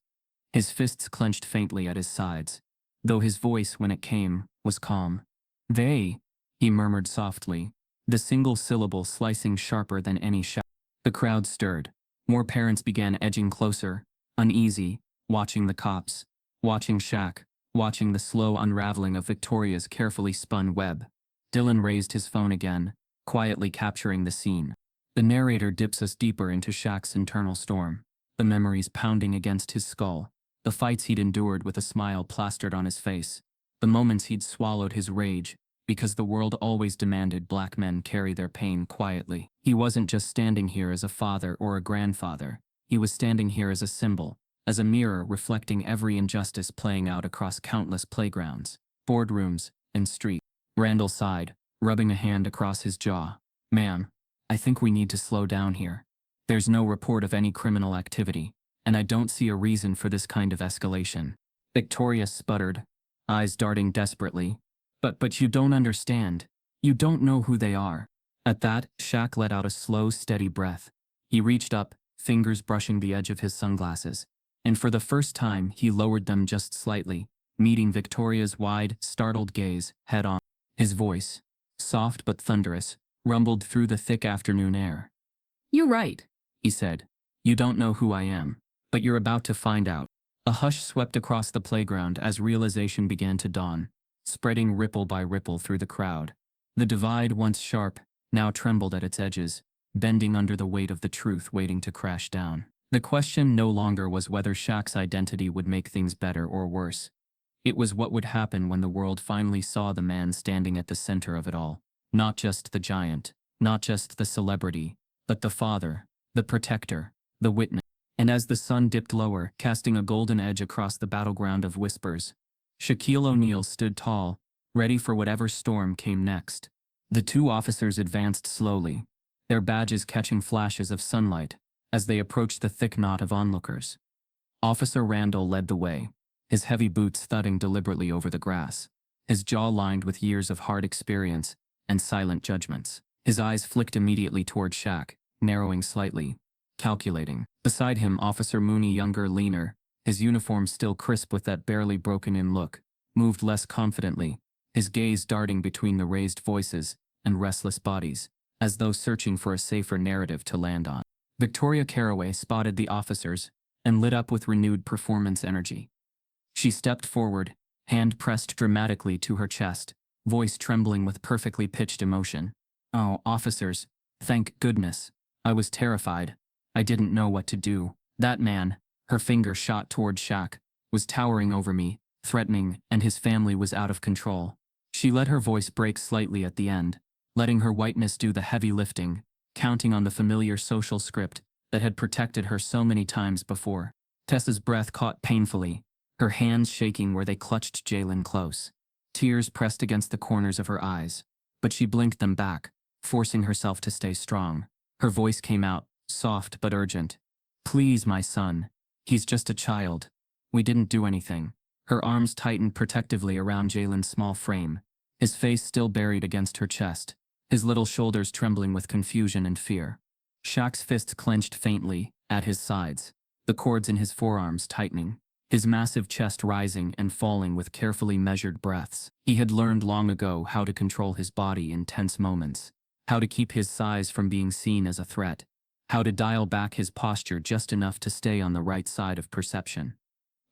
His fists clenched faintly at his sides, though his voice, when it came, was calm. They, he murmured softly, the single syllable slicing sharper than any shout. The crowd stirred. More parents began edging closer, uneasy, watching the cops, watching Shaq, watching the slow unraveling of Victoria's carefully spun web. Dylan raised his phone again, quietly capturing the scene. The narrator dips us deeper into Shaq's internal storm, the memories pounding against his skull, the fights he'd endured with a smile plastered on his face, the moments he'd swallowed his rage, because the world always demanded black men carry their pain quietly. He wasn't just standing here as a father or a grandfather. He was standing here as a symbol, as a mirror reflecting every injustice playing out across countless playgrounds, boardrooms, and streets. Randall sighed, rubbing a hand across his jaw. Ma'am, I think we need to slow down here. There's no report of any criminal activity, and I don't see a reason for this kind of escalation. Victoria sputtered, eyes darting desperately. But you don't understand. You don't know who they are. At that, Shaq let out a slow, steady breath. He reached up, fingers brushing the edge of his sunglasses, and for the first time he lowered them just slightly, meeting Victoria's wide, startled gaze head on. His voice, soft but thunderous, rumbled through the thick afternoon air. You're right, he said. You don't know who I am, but you're about to find out. A hush swept across the playground as realization began to dawn, spreading ripple by ripple through the crowd. The divide, once sharp, now trembled at its edges, bending under the weight of the truth waiting to crash down. The question no longer was whether Shaq's identity would make things better or worse. It was what would happen when the world finally saw the man standing at the center of it all. Not just the giant, not just the celebrity, but the father, the protector, the witness. And as the sun dipped lower, casting a golden edge across the battleground of whispers, Shaquille O'Neal stood tall, ready for whatever storm came next. The two officers advanced slowly, their badges catching flashes of sunlight as they approached the thick knot of onlookers. Officer Randall led the way, his heavy boots thudding deliberately over the grass, his jaw lined with years of hard experience and silent judgments. His eyes flicked immediately toward Shaq, narrowing slightly, calculating. Beside him, Officer Mooney, younger, leaner, his uniform still crisp with that barely broken-in look, moved less confidently, his gaze darting between the raised voices and restless bodies, as though searching for a safer narrative to land on. Victoria Caraway spotted the officers and lit up with renewed performance energy. She stepped forward, hand pressed dramatically to her chest, voice trembling with perfectly pitched emotion. Oh, officers, thank goodness. I was terrified. I didn't know what to do. That man, her finger shot toward Shaq, was towering over me, threatening, and his family was out of control. She let her voice break slightly at the end, letting her whiteness do the heavy lifting, counting on the familiar social script that had protected her so many times before. Tessa's breath caught painfully, her hands shaking where they clutched Jalen close. Tears pressed against the corners of her eyes, but she blinked them back, forcing herself to stay strong. Her voice came out, soft but urgent. "Please, my son. He's just a child. We didn't do anything." Her arms tightened protectively around Jalen's small frame, his face still buried against her chest, his little shoulders trembling with confusion and fear. Shaq's fists clenched faintly, at his sides, the cords in his forearms tightening, his massive chest rising and falling with carefully measured breaths. He had learned long ago how to control his body in tense moments, how to keep his size from being seen as a threat, how to dial back his posture just enough to stay on the right side of perception.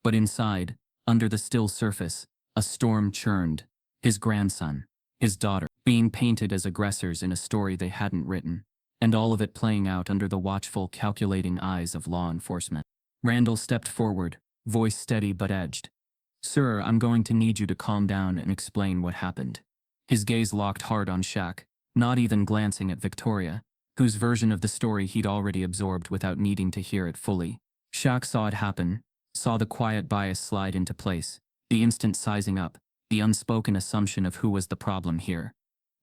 But inside, under the still surface, a storm churned. His grandson, his daughter, being painted as aggressors in a story they hadn't written, and all of it playing out under the watchful, calculating eyes of law enforcement. Randall stepped forward, voice steady but edged. "Sir, I'm going to need you to calm down and explain what happened." His gaze locked hard on Shaq, not even glancing at Victoria, whose version of the story he'd already absorbed without needing to hear it fully. Shaq saw it happen, saw the quiet bias slide into place, the instant sizing up, the unspoken assumption of who was the problem here.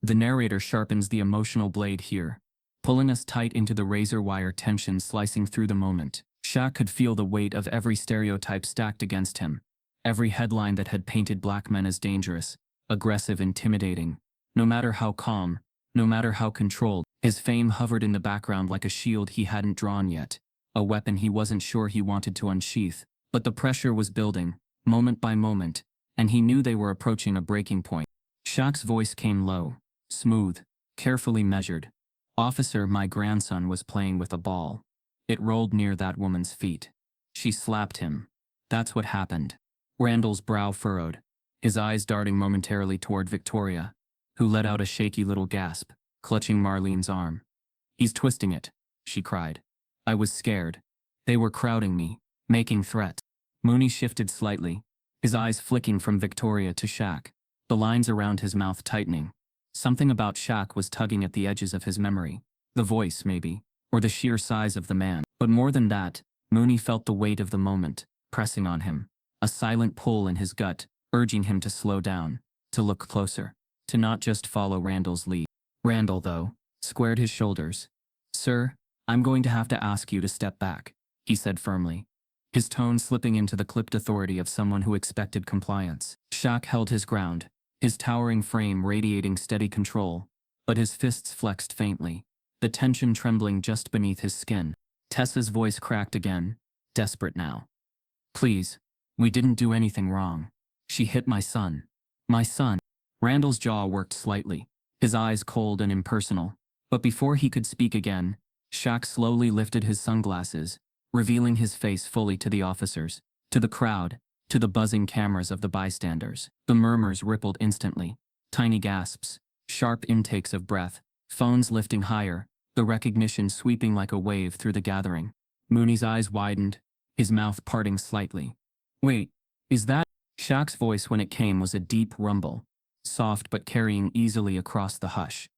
The narrator sharpens the emotional blade here, pulling us tight into the razor wire tension slicing through the moment. Shaq could feel the weight of every stereotype stacked against him, every headline that had painted black men as dangerous, aggressive, intimidating. No matter how calm, no matter how controlled, his fame hovered in the background like a shield he hadn't drawn yet, a weapon he wasn't sure he wanted to unsheath. But the pressure was building, moment by moment, and he knew they were approaching a breaking point. Shaq's voice came low, smooth, carefully measured. "Officer, my grandson was playing with a ball. It rolled near that woman's feet. She slapped him. That's what happened." Randall's brow furrowed, his eyes darting momentarily toward Victoria, who let out a shaky little gasp, clutching Marlene's arm. "He's twisting it," she cried. "I was scared. They were crowding me, making threats." Mooney shifted slightly, his eyes flicking from Victoria to Shaq, the lines around his mouth tightening. Something about Shaq was tugging at the edges of his memory. The voice, maybe, or the sheer size of the man. But more than that, Mooney felt the weight of the moment, pressing on him. A silent pull in his gut, urging him to slow down, to look closer, to not just follow Randall's lead. Randall, though, squared his shoulders. "Sir, I'm going to have to ask you to step back," he said firmly, his tone slipping into the clipped authority of someone who expected compliance. Shaq held his ground, his towering frame radiating steady control, but his fists flexed faintly, the tension trembling just beneath his skin. Tessa's voice cracked again, desperate now. "Please, we didn't do anything wrong. She hit my son. My son." Randall's jaw worked slightly, his eyes cold and impersonal. But before he could speak again, Shaq slowly lifted his sunglasses, revealing his face fully to the officers, to the crowd, to the buzzing cameras of the bystanders. The murmurs rippled instantly, tiny gasps, sharp intakes of breath, phones lifting higher, the recognition sweeping like a wave through the gathering. Mooney's eyes widened, his mouth parting slightly. "Wait, is that—" Shaq's voice when it came was a deep rumble, soft but carrying easily across the hush.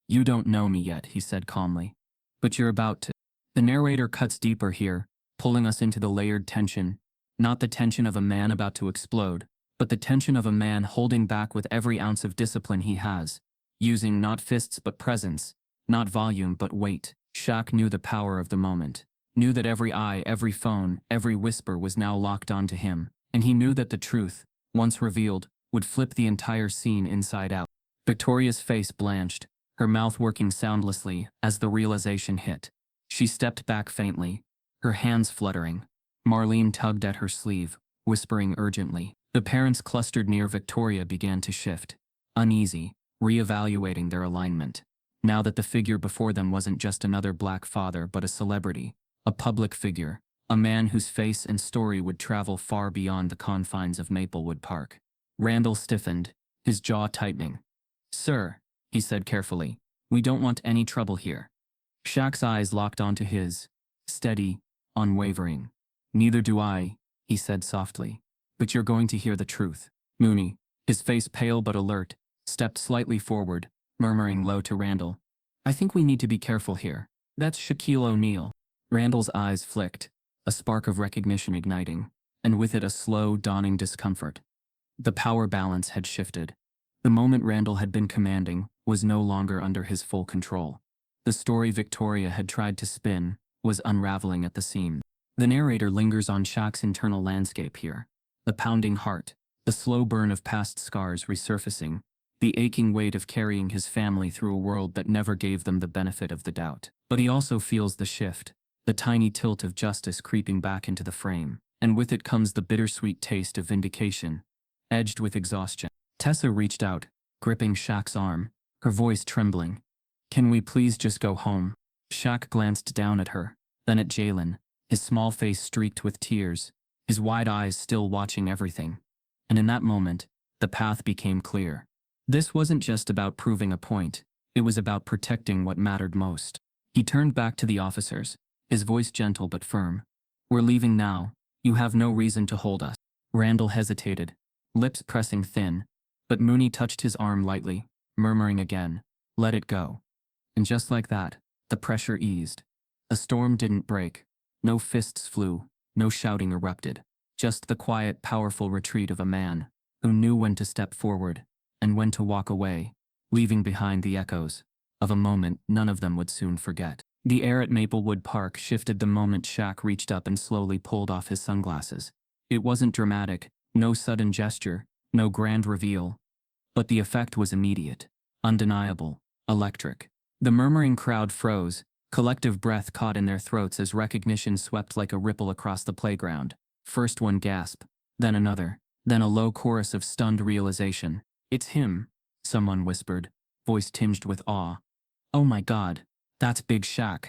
"You don't know me yet," he said calmly. "But you're about to." The narrator cuts deeper here, pulling us into the layered tension, not the tension of a man about to explode, but the tension of a man holding back with every ounce of discipline he has, using not fists but presence, not volume but weight. Shaq knew the power of the moment, knew that every eye, every phone, every whisper was now locked onto him, and he knew that the truth, once revealed, would flip the entire scene inside out. Victoria's face blanched, her mouth working soundlessly as the realization hit. She stepped back faintly, her hands fluttering. Marlene tugged at her sleeve, whispering urgently. The parents clustered near Victoria began to shift, uneasy, reevaluating their alignment. Now that the figure before them wasn't just another black father but a celebrity, a public figure, a man whose face and story would travel far beyond the confines of Maplewood Park. Randall stiffened, his jaw tightening. "Sir," he said carefully, "we don't want any trouble here." Shaq's eyes locked onto his, steady, unwavering. "Neither do I," he said softly. "But you're going to hear the truth." Mooney, his face pale but alert, stepped slightly forward, murmuring low to Randall. I think we need to be careful here. That's Shaquille O'Neal. Randall's eyes flicked, a spark of recognition igniting, and with it a slow, dawning discomfort. The power balance had shifted. The moment Randall had been commanding was no longer under his full control. The story Victoria had tried to spin was unraveling at the seams. The narrator lingers on Shaq's internal landscape here. The pounding heart, the slow burn of past scars resurfacing, the aching weight of carrying his family through a world that never gave them the benefit of the doubt. But he also feels the shift, the tiny tilt of justice creeping back into the frame, and with it comes the bittersweet taste of vindication, edged with exhaustion. Tessa reached out, gripping Shaq's arm, her voice trembling. Can we please just go home? Shaq glanced down at her, then at Jalen, his small face streaked with tears, his wide eyes still watching everything. And in that moment, the path became clear. This wasn't just about proving a point, it was about protecting what mattered most. He turned back to the officers, his voice gentle but firm. We're leaving now. You have no reason to hold us. Randall hesitated, lips pressing thin, but Mooney touched his arm lightly, murmuring again, let it go. And just like that, the pressure eased. A storm didn't break. No fists flew, no shouting erupted. Just the quiet, powerful retreat of a man who knew when to step forward and when to walk away, leaving behind the echoes of a moment none of them would soon forget. The air at Maplewood Park shifted the moment Shaq reached up and slowly pulled off his sunglasses. It wasn't dramatic, no sudden gesture, no grand reveal. But the effect was immediate, undeniable, electric. The murmuring crowd froze, collective breath caught in their throats as recognition swept like a ripple across the playground. First one gasp, then another, then a low chorus of stunned realization. It's him, someone whispered, voice tinged with awe. Oh my God, that's Big Shaq.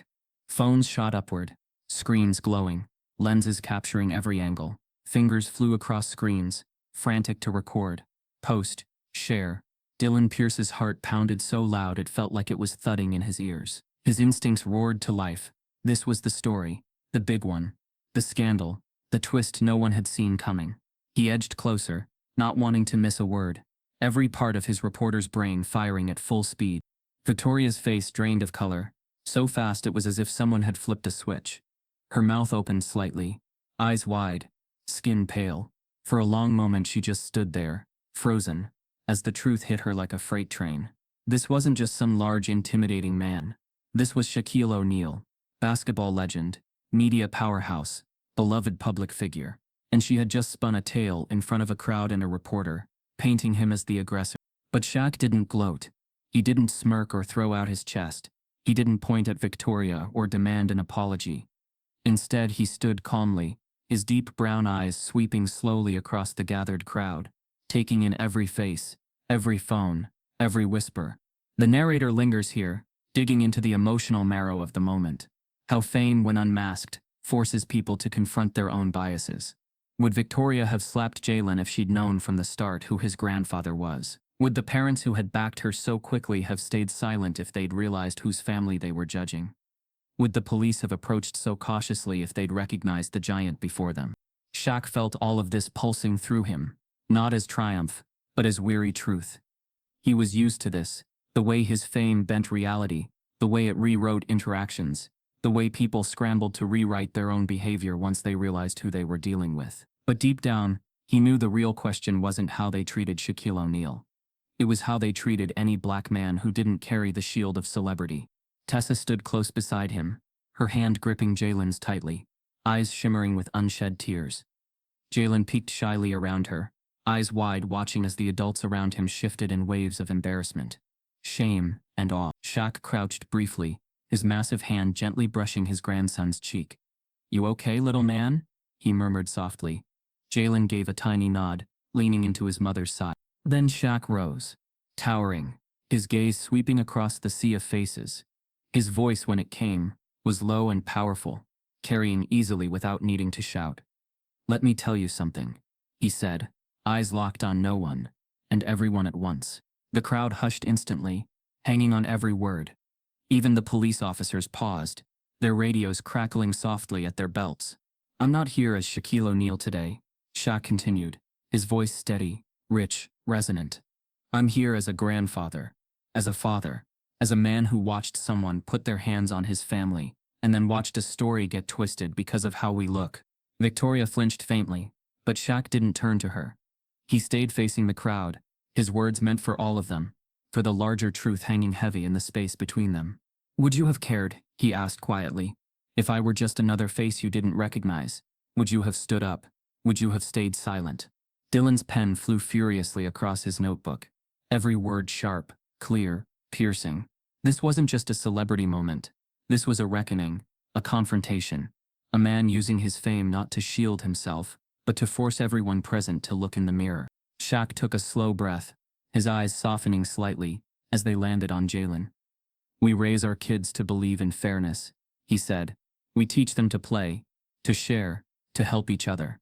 Phones shot upward, screens glowing, lenses capturing every angle. Fingers flew across screens, frantic to record, post, share. Dylan Pierce's heart pounded so loud it felt like it was thudding in his ears. His instincts roared to life. This was the story, the big one, the scandal, the twist no one had seen coming. He edged closer, not wanting to miss a word, every part of his reporter's brain firing at full speed. Victoria's face drained of color, so fast it was as if someone had flipped a switch. Her mouth opened slightly, eyes wide, skin pale. For a long moment she just stood there, frozen, as the truth hit her like a freight train. This wasn't just some large, intimidating man. This was Shaquille O'Neal, basketball legend, media powerhouse, beloved public figure. And she had just spun a tale in front of a crowd and a reporter, painting him as the aggressor. But Shaq didn't gloat. He didn't smirk or throw out his chest. He didn't point at Victoria or demand an apology. Instead, he stood calmly, his deep brown eyes sweeping slowly across the gathered crowd, taking in every face, every phone, every whisper. The narrator lingers here, digging into the emotional marrow of the moment. How fame, when unmasked, forces people to confront their own biases. Would Victoria have slapped Jalen if she'd known from the start who his grandfather was? Would the parents who had backed her so quickly have stayed silent if they'd realized whose family they were judging? Would the police have approached so cautiously if they'd recognized the giant before them? Shaq felt all of this pulsing through him, not as triumph, but as weary truth. He was used to this, the way his fame bent reality, the way it rewrote interactions, the way people scrambled to rewrite their own behavior once they realized who they were dealing with. But deep down, he knew the real question wasn't how they treated Shaquille O'Neal. It was how they treated any black man who didn't carry the shield of celebrity. Tessa stood close beside him, her hand gripping Jalen's tightly, eyes shimmering with unshed tears. Jalen peeked shyly around her, eyes wide watching as the adults around him shifted in waves of embarrassment, shame, and awe. Shaq crouched briefly, his massive hand gently brushing his grandson's cheek. "You okay, little man?" he murmured softly. Jalen gave a tiny nod, leaning into his mother's side. Then Shaq rose, towering, his gaze sweeping across the sea of faces. His voice, when it came, was low and powerful, carrying easily without needing to shout. "Let me tell you something," he said, eyes locked on no one, and everyone at once. The crowd hushed instantly, hanging on every word. Even the police officers paused, their radios crackling softly at their belts. "I'm not here as Shaquille O'Neal today," Shaq continued, his voice steady, rich, resonant. I'm here as a grandfather, as a father, as a man who watched someone put their hands on his family, and then watched a story get twisted because of how we look. Victoria flinched faintly, but Shaq didn't turn to her. He stayed facing the crowd, his words meant for all of them, for the larger truth hanging heavy in the space between them. Would you have cared, he asked quietly, if I were just another face you didn't recognize? Would you have stood up? Would you have stayed silent? Dylan's pen flew furiously across his notebook, every word sharp, clear, piercing. This wasn't just a celebrity moment. This was a reckoning, a confrontation. A man using his fame not to shield himself, but to force everyone present to look in the mirror. Shaq took a slow breath, his eyes softening slightly as they landed on Jalen. We raise our kids to believe in fairness, he said. We teach them to play, to share, to help each other.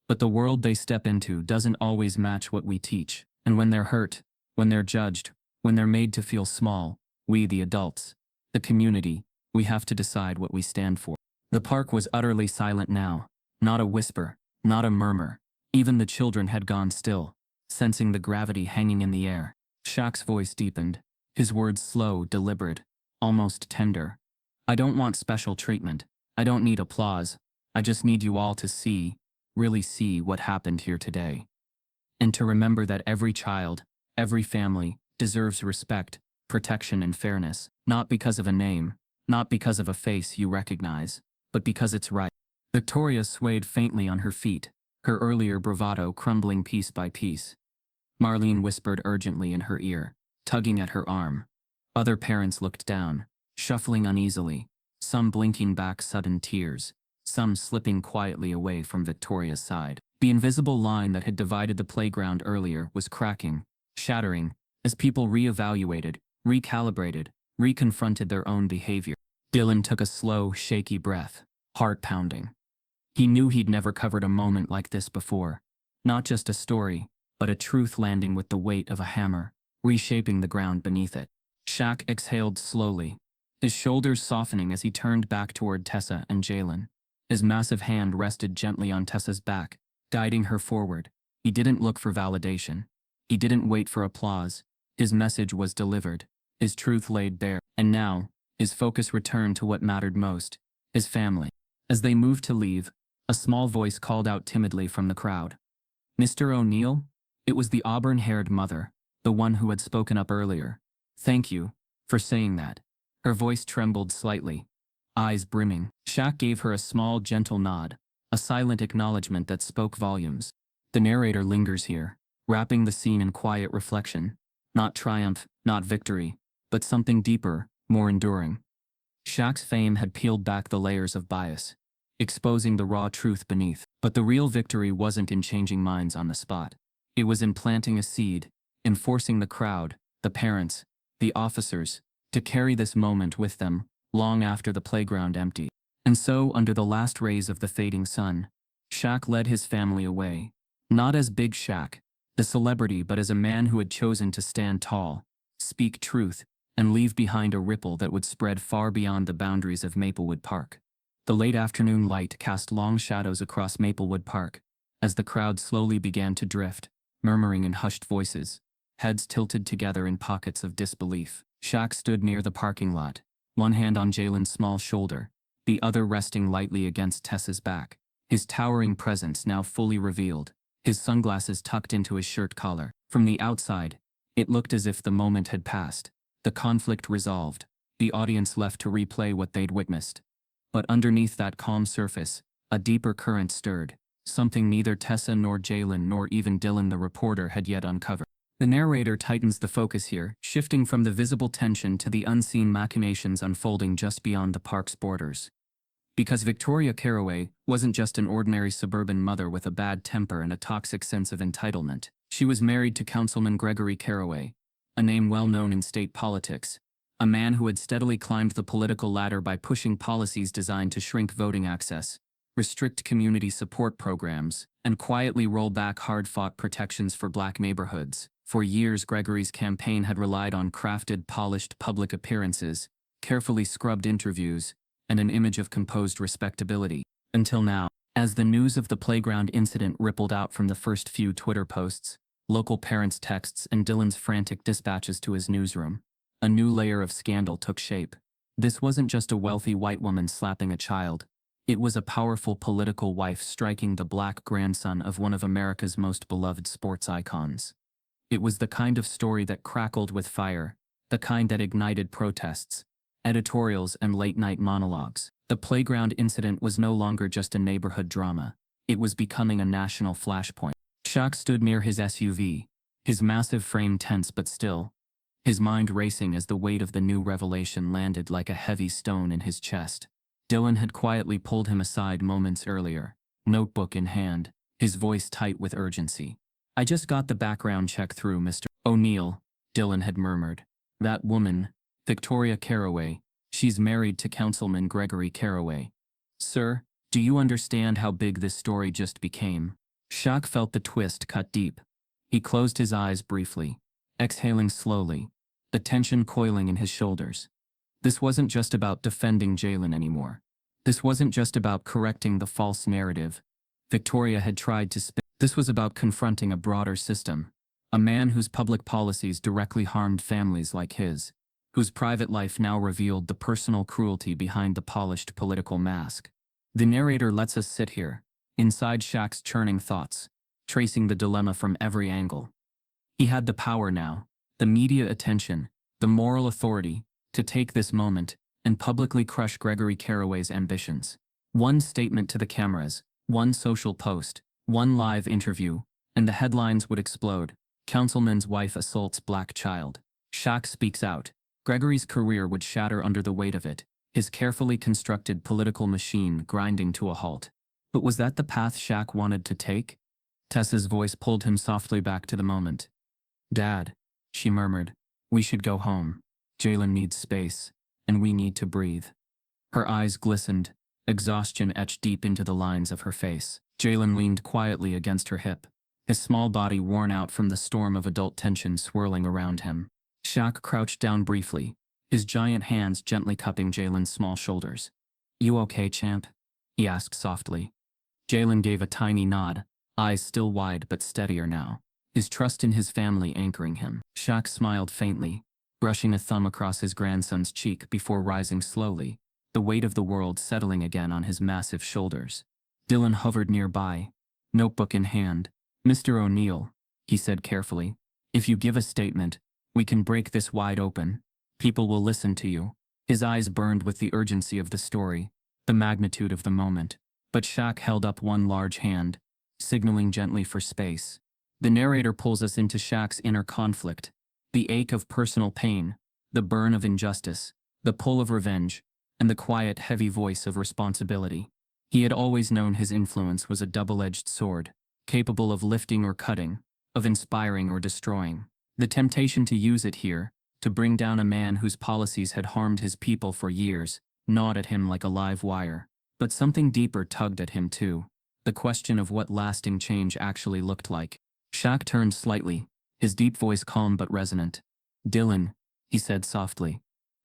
But the world they step into doesn't always match what we teach. And when they're hurt, when they're judged, when they're made to feel small, we, the adults, the community, we have to decide what we stand for. The park was utterly silent now. Not a whisper, not a murmur. Even the children had gone still, sensing the gravity hanging in the air. Shaq's voice deepened, his words slow, deliberate, almost tender. I don't want special treatment. I don't need applause. I just need you all to see, really see what happened here today. And to remember that every child, every family, deserves respect, protection, and fairness, not because of a name, not because of a face you recognize, but because it's right. Victoria swayed faintly on her feet, her earlier bravado crumbling piece by piece. Marlene whispered urgently in her ear, tugging at her arm. Other parents looked down, shuffling uneasily, some blinking back sudden tears, some slipping quietly away from Victoria's side. The invisible line that had divided the playground earlier was cracking, shattering, as people reevaluated, recalibrated, reconfronted their own behavior. Dylan took a slow, shaky breath, heart pounding. He knew he'd never covered a moment like this before. Not just a story, but a truth landing with the weight of a hammer, reshaping the ground beneath it. Shaq exhaled slowly, his shoulders softening as he turned back toward Tessa and Jalen. His massive hand rested gently on Tessa's back, guiding her forward. He didn't look for validation. He didn't wait for applause. His message was delivered, his truth laid bare, and now, his focus returned to what mattered most, his family. As they moved to leave, a small voice called out timidly from the crowd. Mr. O'Neal? It was the auburn-haired mother, the one who had spoken up earlier. Thank you for saying that. Her voice trembled slightly, eyes brimming. Shaq gave her a small, gentle nod, a silent acknowledgement that spoke volumes. The narrator lingers here, wrapping the scene in quiet reflection. Not triumph, not victory, but something deeper, more enduring. Shaq's fame had peeled back the layers of bias, exposing the raw truth beneath. But the real victory wasn't in changing minds on the spot. It was in planting a seed, in forcing the crowd, the parents, the officers, to carry this moment with them, long after the playground emptied. And so, under the last rays of the fading sun, Shaq led his family away, not as Big Shaq, the celebrity, but as a man who had chosen to stand tall, speak truth, and leave behind a ripple that would spread far beyond the boundaries of Maplewood Park. The late afternoon light cast long shadows across Maplewood Park, as the crowd slowly began to drift, murmuring in hushed voices, heads tilted together in pockets of disbelief. Shaq stood near the parking lot, one hand on Jalen's small shoulder, the other resting lightly against Tessa's back, his towering presence now fully revealed, his sunglasses tucked into his shirt collar. From the outside, it looked as if the moment had passed, the conflict resolved, the audience left to replay what they'd witnessed. But underneath that calm surface, a deeper current stirred, something neither Tessa nor Jalen nor even Dylan the reporter had yet uncovered. The narrator tightens the focus here, shifting from the visible tension to the unseen machinations unfolding just beyond the park's borders. Because Victoria Caraway wasn't just an ordinary suburban mother with a bad temper and a toxic sense of entitlement. She was married to Councilman Gregory Caraway, a name well known in state politics, a man who had steadily climbed the political ladder by pushing policies designed to shrink voting access, restrict community support programs, and quietly roll back hard-fought protections for black neighborhoods. For years, Gregory's campaign had relied on crafted, polished public appearances, carefully scrubbed interviews, and an image of composed respectability. Until now, as the news of the playground incident rippled out from the first few Twitter posts, local parents' texts, and Dylan's frantic dispatches to his newsroom. A new layer of scandal took shape. This wasn't just a wealthy white woman slapping a child. It was a powerful political wife striking the black grandson of one of America's most beloved sports icons. It was the kind of story that crackled with fire, the kind that ignited protests, editorials, and late-night monologues. The playground incident was no longer just a neighborhood drama. It was becoming a national flashpoint. Shaq stood near his SUV, his massive frame tense but still, his mind racing as the weight of the new revelation landed like a heavy stone in his chest. Dylan had quietly pulled him aside moments earlier, notebook in hand, his voice tight with urgency. "I just got the background check through, Mr. O'Neal," Dylan had murmured. "That woman, Victoria Carraway, she's married to Councilman Gregory Carraway." "Sir, do you understand how big this story just became?" Shaq felt the twist cut deep. He closed his eyes briefly, exhaling slowly, the tension coiling in his shoulders. This wasn't just about defending Jalen anymore. This wasn't just about correcting the false narrative Victoria had tried to spin. This was about confronting a broader system, a man whose public policies directly harmed families like his, whose private life now revealed the personal cruelty behind the polished political mask. The narrator lets us sit here, inside Shaq's churning thoughts, tracing the dilemma from every angle. He had the power now, the media attention, the moral authority, to take this moment and publicly crush Gregory Carraway's ambitions. One statement to the cameras, one social post, one live interview, and the headlines would explode. Councilman's wife assaults black child. Shaq speaks out. Gregory's career would shatter under the weight of it, his carefully constructed political machine grinding to a halt. But was that the path Shaq wanted to take? Tessa's voice pulled him softly back to the moment. "Dad," she murmured, "we should go home. Jalen needs space, and we need to breathe." Her eyes glistened, exhaustion etched deep into the lines of her face. Jalen leaned quietly against her hip, his small body worn out from the storm of adult tension swirling around him. Shaq crouched down briefly, his giant hands gently cupping Jalen's small shoulders. "You okay, champ?" he asked softly. Jalen gave a tiny nod, eyes still wide but steadier now, his trust in his family anchoring him. Shaq smiled faintly, brushing a thumb across his grandson's cheek before rising slowly, the weight of the world settling again on his massive shoulders. Dylan hovered nearby, notebook in hand. "Mr. O'Neal," he said carefully, "if you give a statement, we can break this wide open. People will listen to you." His eyes burned with the urgency of the story, the magnitude of the moment. But Shaq held up one large hand, signaling gently for space. The narrator pulls us into Shaq's inner conflict, the ache of personal pain, the burn of injustice, the pull of revenge, and the quiet, heavy voice of responsibility. He had always known his influence was a double-edged sword, capable of lifting or cutting, of inspiring or destroying. The temptation to use it here, to bring down a man whose policies had harmed his people for years, gnawed at him like a live wire. But something deeper tugged at him too, the question of what lasting change actually looked like. Shaq turned slightly, his deep voice calm but resonant. "Dylan," he said softly,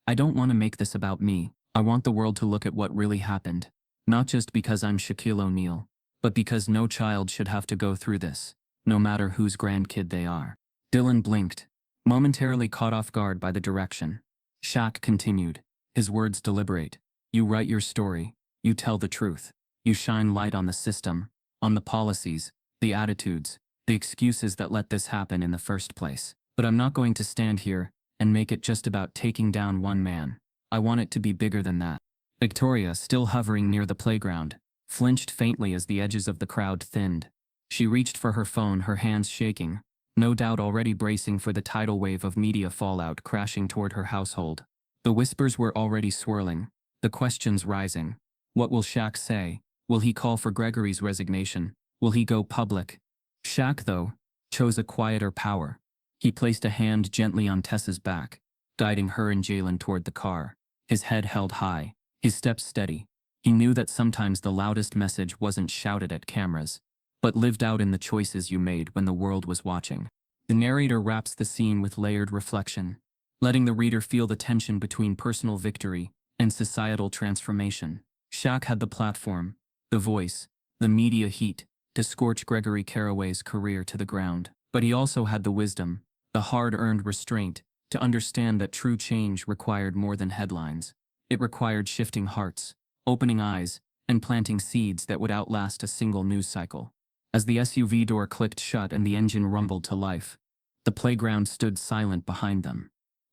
"I don't want to make this about me. I want the world to look at what really happened. Not just because I'm Shaquille O'Neal, but because no child should have to go through this, no matter whose grandkid they are." Dylan blinked, momentarily caught off guard by the direction. Shaq continued, his words deliberate. "You write your story, you tell the truth, you shine light on the system, on the policies, the attitudes, the excuses that let this happen in the first place. But I'm not going to stand here and make it just about taking down one man. I want it to be bigger than that." Victoria, still hovering near the playground, flinched faintly as the edges of the crowd thinned. She reached for her phone, her hands shaking, no doubt already bracing for the tidal wave of media fallout crashing toward her household. The whispers were already swirling, the questions rising. What will Shaq say? Will he call for Gregory's resignation? Will he go public? Shaq, though, chose a quieter power. He placed a hand gently on Tessa's back, guiding her and Jalen toward the car, his head held high, his steps steady. He knew that sometimes the loudest message wasn't shouted at cameras, but lived out in the choices you made when the world was watching. The narrator wraps the scene with layered reflection, letting the reader feel the tension between personal victory and societal transformation. Shaq had the platform, the voice, the media heat, to scorch Gregory Carraway's career to the ground. But he also had the wisdom, the hard-earned restraint, to understand that true change required more than headlines. It required shifting hearts, opening eyes, and planting seeds that would outlast a single news cycle. As the SUV door clicked shut and the engine rumbled to life, the playground stood silent behind them.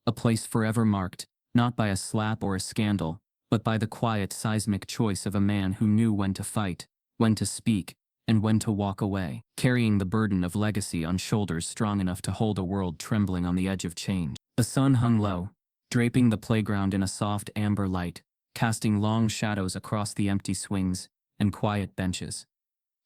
A place forever marked, not by a slap or a scandal, but by the quiet seismic choice of a man who knew when to fight, when to speak, and when to walk away, carrying the burden of legacy on shoulders strong enough to hold a world trembling on the edge of change. The sun hung low, draping the playground in a soft amber light, casting long shadows across the empty swings and quiet benches.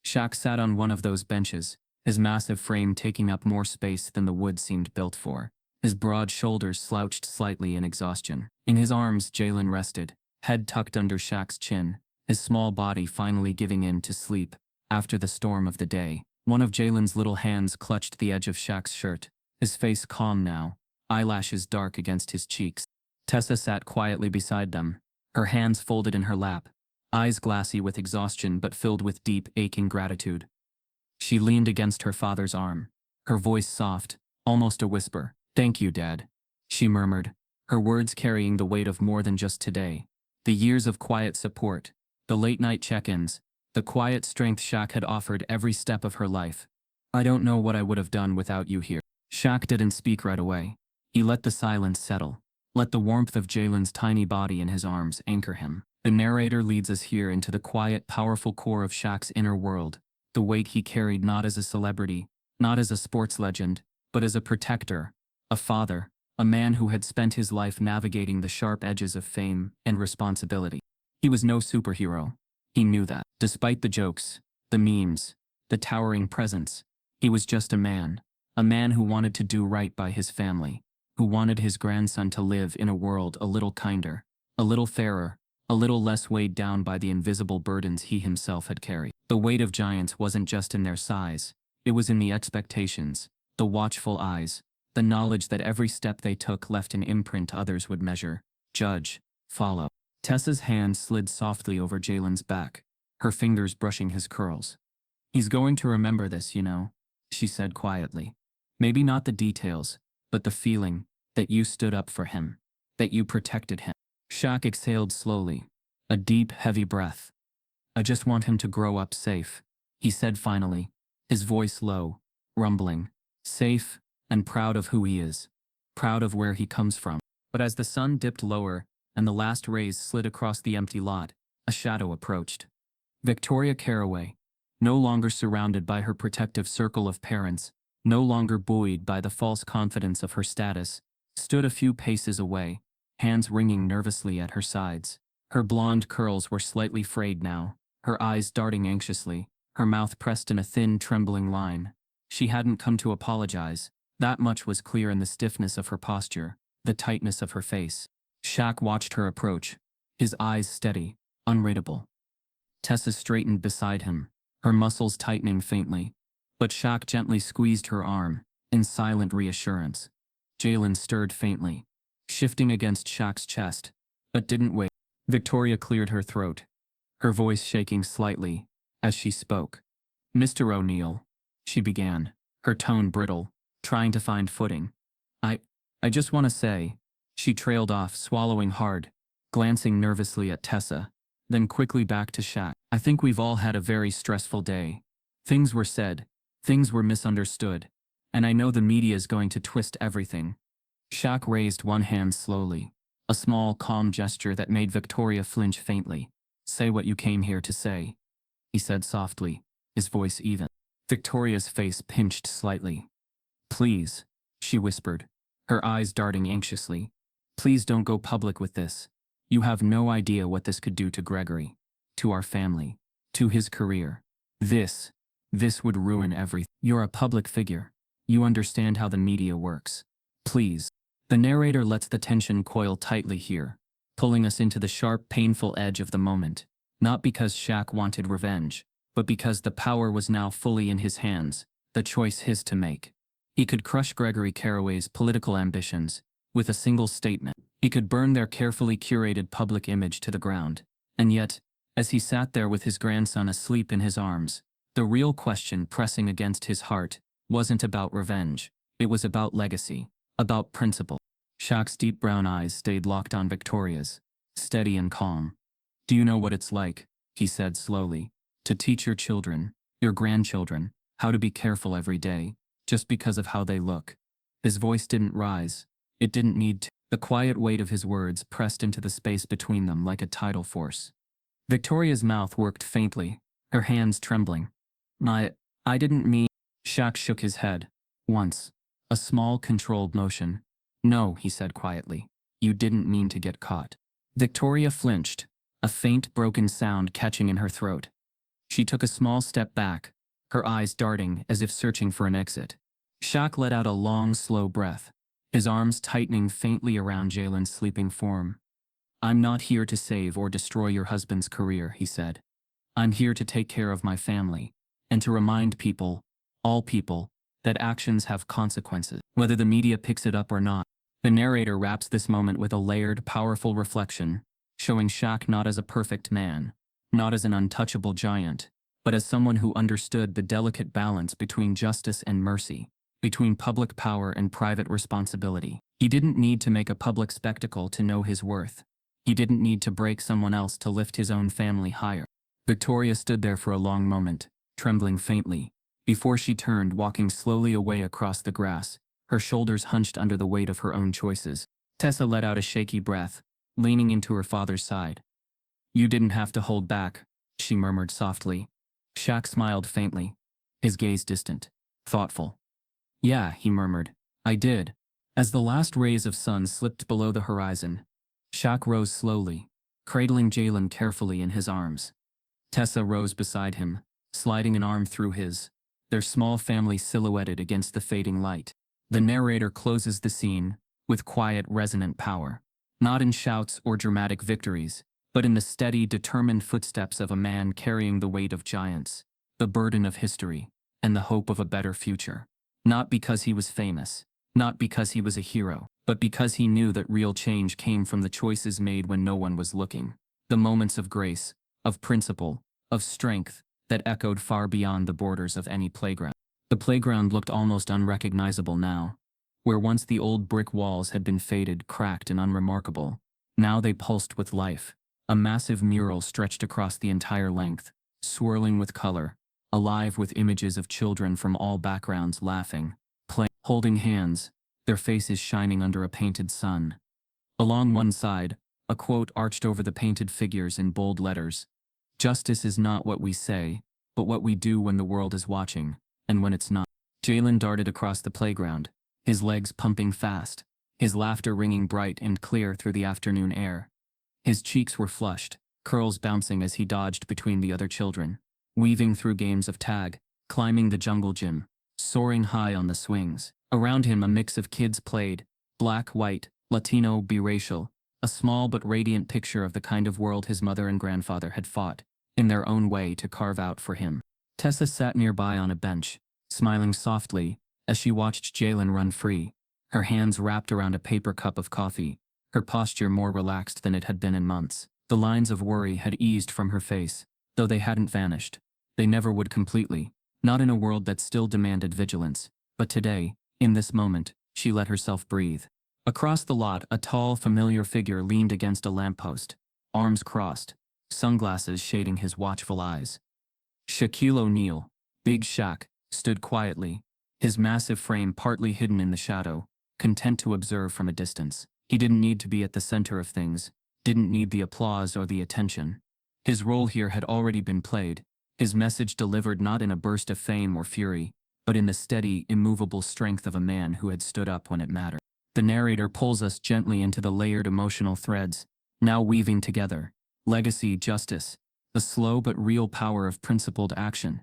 Shaq sat on one of those benches, his massive frame taking up more space than the wood seemed built for. His broad shoulders slouched slightly in exhaustion. In his arms, Jalen rested, head tucked under Shaq's chin, his small body finally giving in to sleep. After the storm of the day, one of Jalen's little hands clutched the edge of Shaq's shirt, his face calm now, eyelashes dark against his cheeks. Tessa sat quietly beside them, her hands folded in her lap, eyes glassy with exhaustion but filled with deep, aching gratitude. She leaned against her father's arm, her voice soft, almost a whisper. "Thank you, Dad," she murmured, her words carrying the weight of more than just today. The years of quiet support, the late-night check-ins, the quiet strength Shaq had offered every step of her life. "I don't know what I would have done without you here." Shaq didn't speak right away. He let the silence settle, let the warmth of Jalen's tiny body in his arms anchor him. The narrator leads us here into the quiet, powerful core of Shaq's inner world, the weight he carried not as a celebrity, not as a sports legend, but as a protector, a father, a man who had spent his life navigating the sharp edges of fame and responsibility. He was no superhero. He knew that. Despite the jokes, the memes, the towering presence, he was just a man who wanted to do right by his family, who wanted his grandson to live in a world a little kinder, a little fairer, a little less weighed down by the invisible burdens he himself had carried. The weight of giants wasn't just in their size, it was in the expectations, the watchful eyes, the knowledge that every step they took left an imprint others would measure, judge, follow. Tessa's hand slid softly over Jalen's back, her fingers brushing his curls. "He's going to remember this, you know," she said quietly. "Maybe not the details, but the feeling that you stood up for him, that you protected him." Shaq exhaled slowly, a deep, heavy breath. "I just want him to grow up safe," he said finally, his voice low, rumbling. "Safe and proud of who he is, proud of where he comes from." But as the sun dipped lower and the last rays slid across the empty lot, a shadow approached. Victoria Caraway, no longer surrounded by her protective circle of parents, no longer buoyed by the false confidence of her status, stood a few paces away, hands wringing nervously at her sides. Her blonde curls were slightly frayed now, her eyes darting anxiously, her mouth pressed in a thin, trembling line. She hadn't come to apologize. That much was clear in the stiffness of her posture, the tightness of her face. Shaq watched her approach, his eyes steady, unreadable. Tessa straightened beside him, her muscles tightening faintly, but Shaq gently squeezed her arm, in silent reassurance. Jalen stirred faintly, shifting against Shaq's chest, but didn't wait. Victoria cleared her throat, her voice shaking slightly as she spoke. "Mr. O'Neal," she began, her tone brittle, trying to find footing. I just want to say," she trailed off, swallowing hard, glancing nervously at Tessa, then quickly back to Shaq. "I think we've all had a very stressful day. Things were said, things were misunderstood, and I know the media is going to twist everything." Shaq raised one hand slowly, a small, calm gesture that made Victoria flinch faintly. "Say what you came here to say," he said softly, his voice even. Victoria's face pinched slightly. "Please," she whispered, her eyes darting anxiously. "Please don't go public with this. You have no idea what this could do to Gregory, to our family, to his career. This would ruin everything. You're a public figure. You understand how the media works. Please." The narrator lets the tension coil tightly here, pulling us into the sharp, painful edge of the moment, not because Shaq wanted revenge, but because the power was now fully in his hands, the choice his to make. He could crush Gregory Caraway's political ambitions with a single statement. He could burn their carefully curated public image to the ground. And yet, as he sat there with his grandson asleep in his arms, the real question pressing against his heart wasn't about revenge. It was about legacy, about principle. Shaq's deep brown eyes stayed locked on Victoria's, steady and calm. "Do you know what it's like," he said slowly, "to teach your children, your grandchildren, how to be careful every day, just because of how they look?" His voice didn't rise. It didn't need to. The quiet weight of his words pressed into the space between them like a tidal force. Victoria's mouth worked faintly, her hands trembling. I didn't mean." Shaq shook his head. Once. A small, controlled motion. "No," he said quietly. "You didn't mean to get caught." Victoria flinched, a faint, broken sound catching in her throat. She took a small step back, her eyes darting as if searching for an exit. Shaq let out a long, slow breath, his arms tightening faintly around Jalen's sleeping form. "I'm not here to save or destroy your husband's career," he said. "I'm here to take care of my family, and to remind people, all people, that actions have consequences, whether the media picks it up or not." The narrator wraps this moment with a layered, powerful reflection, showing Shaq not as a perfect man, not as an untouchable giant, but as someone who understood the delicate balance between justice and mercy, between public power and private responsibility. He didn't need to make a public spectacle to know his worth. He didn't need to break someone else to lift his own family higher. Victoria stood there for a long moment, trembling faintly, before she turned, walking slowly away across the grass, her shoulders hunched under the weight of her own choices. Tessa let out a shaky breath, leaning into her father's side. "You didn't have to hold back," she murmured softly. Shaq smiled faintly, his gaze distant, thoughtful. "Yeah," he murmured, "I did." As the last rays of sun slipped below the horizon, Shaq rose slowly, cradling Jalen carefully in his arms. Tessa rose beside him, sliding an arm through his, their small family silhouetted against the fading light. The narrator closes the scene, with quiet, resonant power, not in shouts or dramatic victories, but in the steady, determined footsteps of a man carrying the weight of giants, the burden of history, and the hope of a better future. Not because he was famous, not because he was a hero, but because he knew that real change came from the choices made when no one was looking. The moments of grace, of principle, of strength, that echoed far beyond the borders of any playground. The playground looked almost unrecognizable now. Where once the old brick walls had been faded, cracked, and unremarkable, now they pulsed with life. A massive mural stretched across the entire length, swirling with color, alive with images of children from all backgrounds laughing, playing, holding hands, their faces shining under a painted sun. Along one side, a quote arched over the painted figures in bold letters. "Justice is not what we say, but what we do when the world is watching, and when it's not." Jalen darted across the playground, his legs pumping fast, his laughter ringing bright and clear through the afternoon air. His cheeks were flushed, curls bouncing as he dodged between the other children, weaving through games of tag, climbing the jungle gym, soaring high on the swings. Around him a mix of kids played, black, white, Latino, biracial, a small but radiant picture of the kind of world his mother and grandfather had fought, in their own way, to carve out for him. Tessa sat nearby on a bench, smiling softly as she watched Jalen run free, her hands wrapped around a paper cup of coffee, her posture more relaxed than it had been in months. The lines of worry had eased from her face, though they hadn't vanished. They never would completely, not in a world that still demanded vigilance. But today, in this moment, she let herself breathe. Across the lot, a tall, familiar figure leaned against a lamppost, arms crossed, sunglasses shading his watchful eyes. Shaquille O'Neal, Big Shaq, stood quietly, his massive frame partly hidden in the shadow, content to observe from a distance. He didn't need to be at the center of things, didn't need the applause or the attention. His role here had already been played, his message delivered not in a burst of fame or fury, but in the steady, immovable strength of a man who had stood up when it mattered. The narrator pulls us gently into the layered emotional threads, now weaving together legacy, justice, the slow but real power of principled action.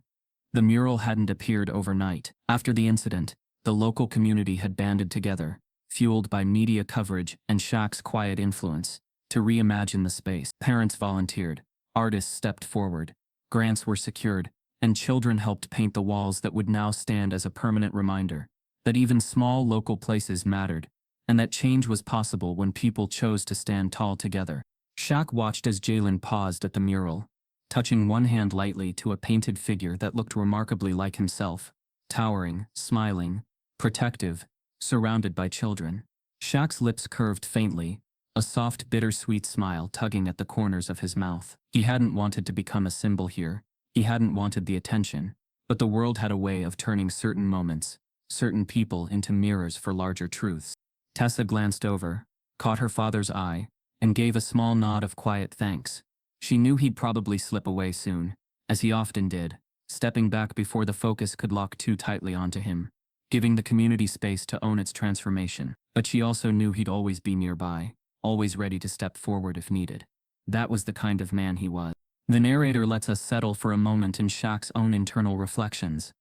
The mural hadn't appeared overnight. After the incident, the local community had banded together, fueled by media coverage and Shaq's quiet influence, to reimagine the space. Parents volunteered, artists stepped forward, grants were secured, and children helped paint the walls that would now stand as a permanent reminder that even small local places mattered, and that change was possible when people chose to stand tall together. Shaq watched as Jalen paused at the mural, touching one hand lightly to a painted figure that looked remarkably like himself, towering, smiling, protective, surrounded by children. Shaq's lips curved faintly, a soft bittersweet smile tugging at the corners of his mouth. He hadn't wanted to become a symbol here. He hadn't wanted the attention. But the world had a way of turning certain moments, certain people into mirrors for larger truths. Tessa glanced over, caught her father's eye, and gave a small nod of quiet thanks. She knew he'd probably slip away soon, as he often did, stepping back before the focus could lock too tightly onto him, giving the community space to own its transformation. But she also knew he'd always be nearby, always ready to step forward if needed. That was the kind of man he was. The narrator lets us settle for a moment in Shaq's own internal reflections.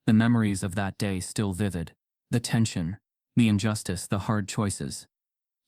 The memories of that day still vivid. The tension, the injustice, the hard choices.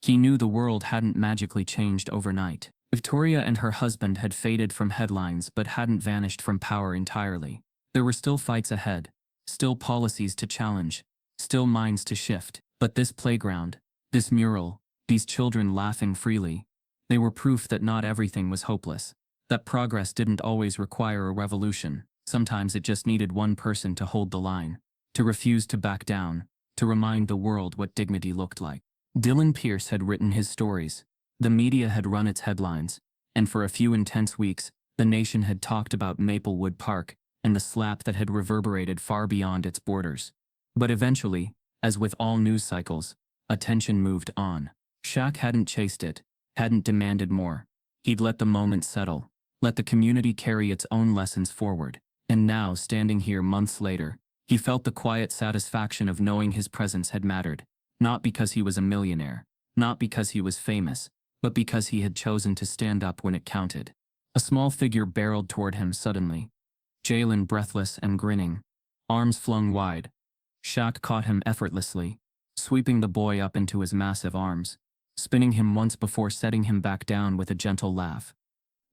He knew the world hadn't magically changed overnight. Victoria and her husband had faded from headlines but hadn't vanished from power entirely. There were still fights ahead, still policies to challenge, still minds to shift. But this playground, this mural, these children laughing freely, they were proof that not everything was hopeless. That progress didn't always require a revolution. Sometimes it just needed one person to hold the line, to refuse to back down, to remind the world what dignity looked like. Dylan Pierce had written his stories. The media had run its headlines, and for a few intense weeks, the nation had talked about Maplewood Park and the slap that had reverberated far beyond its borders. But eventually, as with all news cycles, attention moved on. Shaq hadn't chased it, hadn't demanded more. He'd let the moment settle, let the community carry its own lessons forward. And now, standing here months later, he felt the quiet satisfaction of knowing his presence had mattered. Not because he was a millionaire, not because he was famous, but because he had chosen to stand up when it counted. A small figure barreled toward him suddenly. Jalen, breathless and grinning, arms flung wide. Shaq caught him effortlessly, sweeping the boy up into his massive arms, spinning him once before setting him back down with a gentle laugh.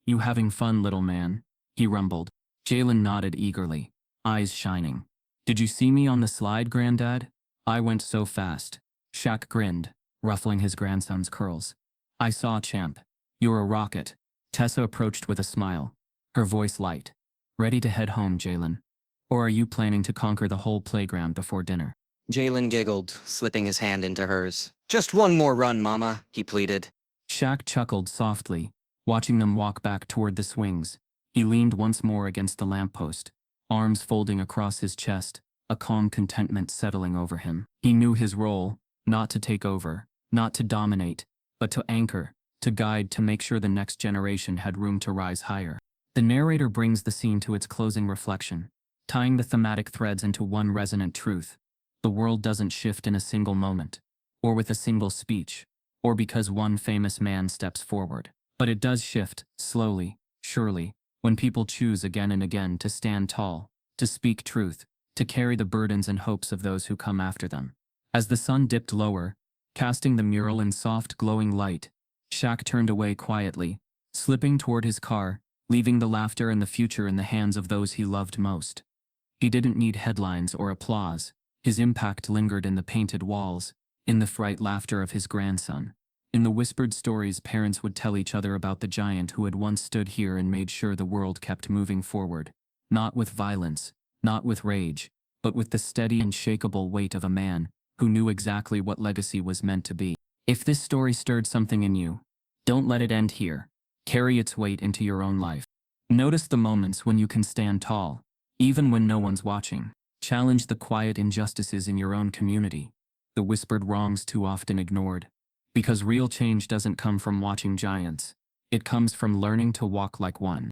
"You having fun, little man?" he rumbled. Jalen nodded eagerly, eyes shining. "Did you see me on the slide, Granddad? I went so fast." Shaq grinned, ruffling his grandson's curls. "I saw, champ. You're a rocket." Tessa approached with a smile, her voice light. "Ready to head home, Jalen? Or are you planning to conquer the whole playground before dinner?" Jalen giggled, slipping his hand into hers. "Just one more run, Mama," he pleaded. Shaq chuckled softly, watching them walk back toward the swings. He leaned once more against the lamppost, arms folding across his chest, a calm contentment settling over him. He knew his role, not to take over, not to dominate, but to anchor, to guide, to make sure the next generation had room to rise higher. The narrator brings the scene to its closing reflection, tying the thematic threads into one resonant truth. The world doesn't shift in a single moment, or with a single speech, or because one famous man steps forward. But it does shift, slowly, surely, when people choose again and again to stand tall, to speak truth, to carry the burdens and hopes of those who come after them. As the sun dipped lower, casting the mural in soft glowing light, Shaq turned away quietly, slipping toward his car, leaving the laughter and the future in the hands of those he loved most. He didn't need headlines or applause. His impact lingered in the painted walls, in the fright laughter of his grandson, in the whispered stories parents would tell each other about the giant who had once stood here and made sure the world kept moving forward. Not with violence, not with rage, but with the steady and unshakable weight of a man who knew exactly what legacy was meant to be. If this story stirred something in you, don't let it end here. Carry its weight into your own life. Notice the moments when you can stand tall, even when no one's watching. Challenge the quiet injustices in your own community, the whispered wrongs too often ignored. Because real change doesn't come from watching giants. It comes from learning to walk like one.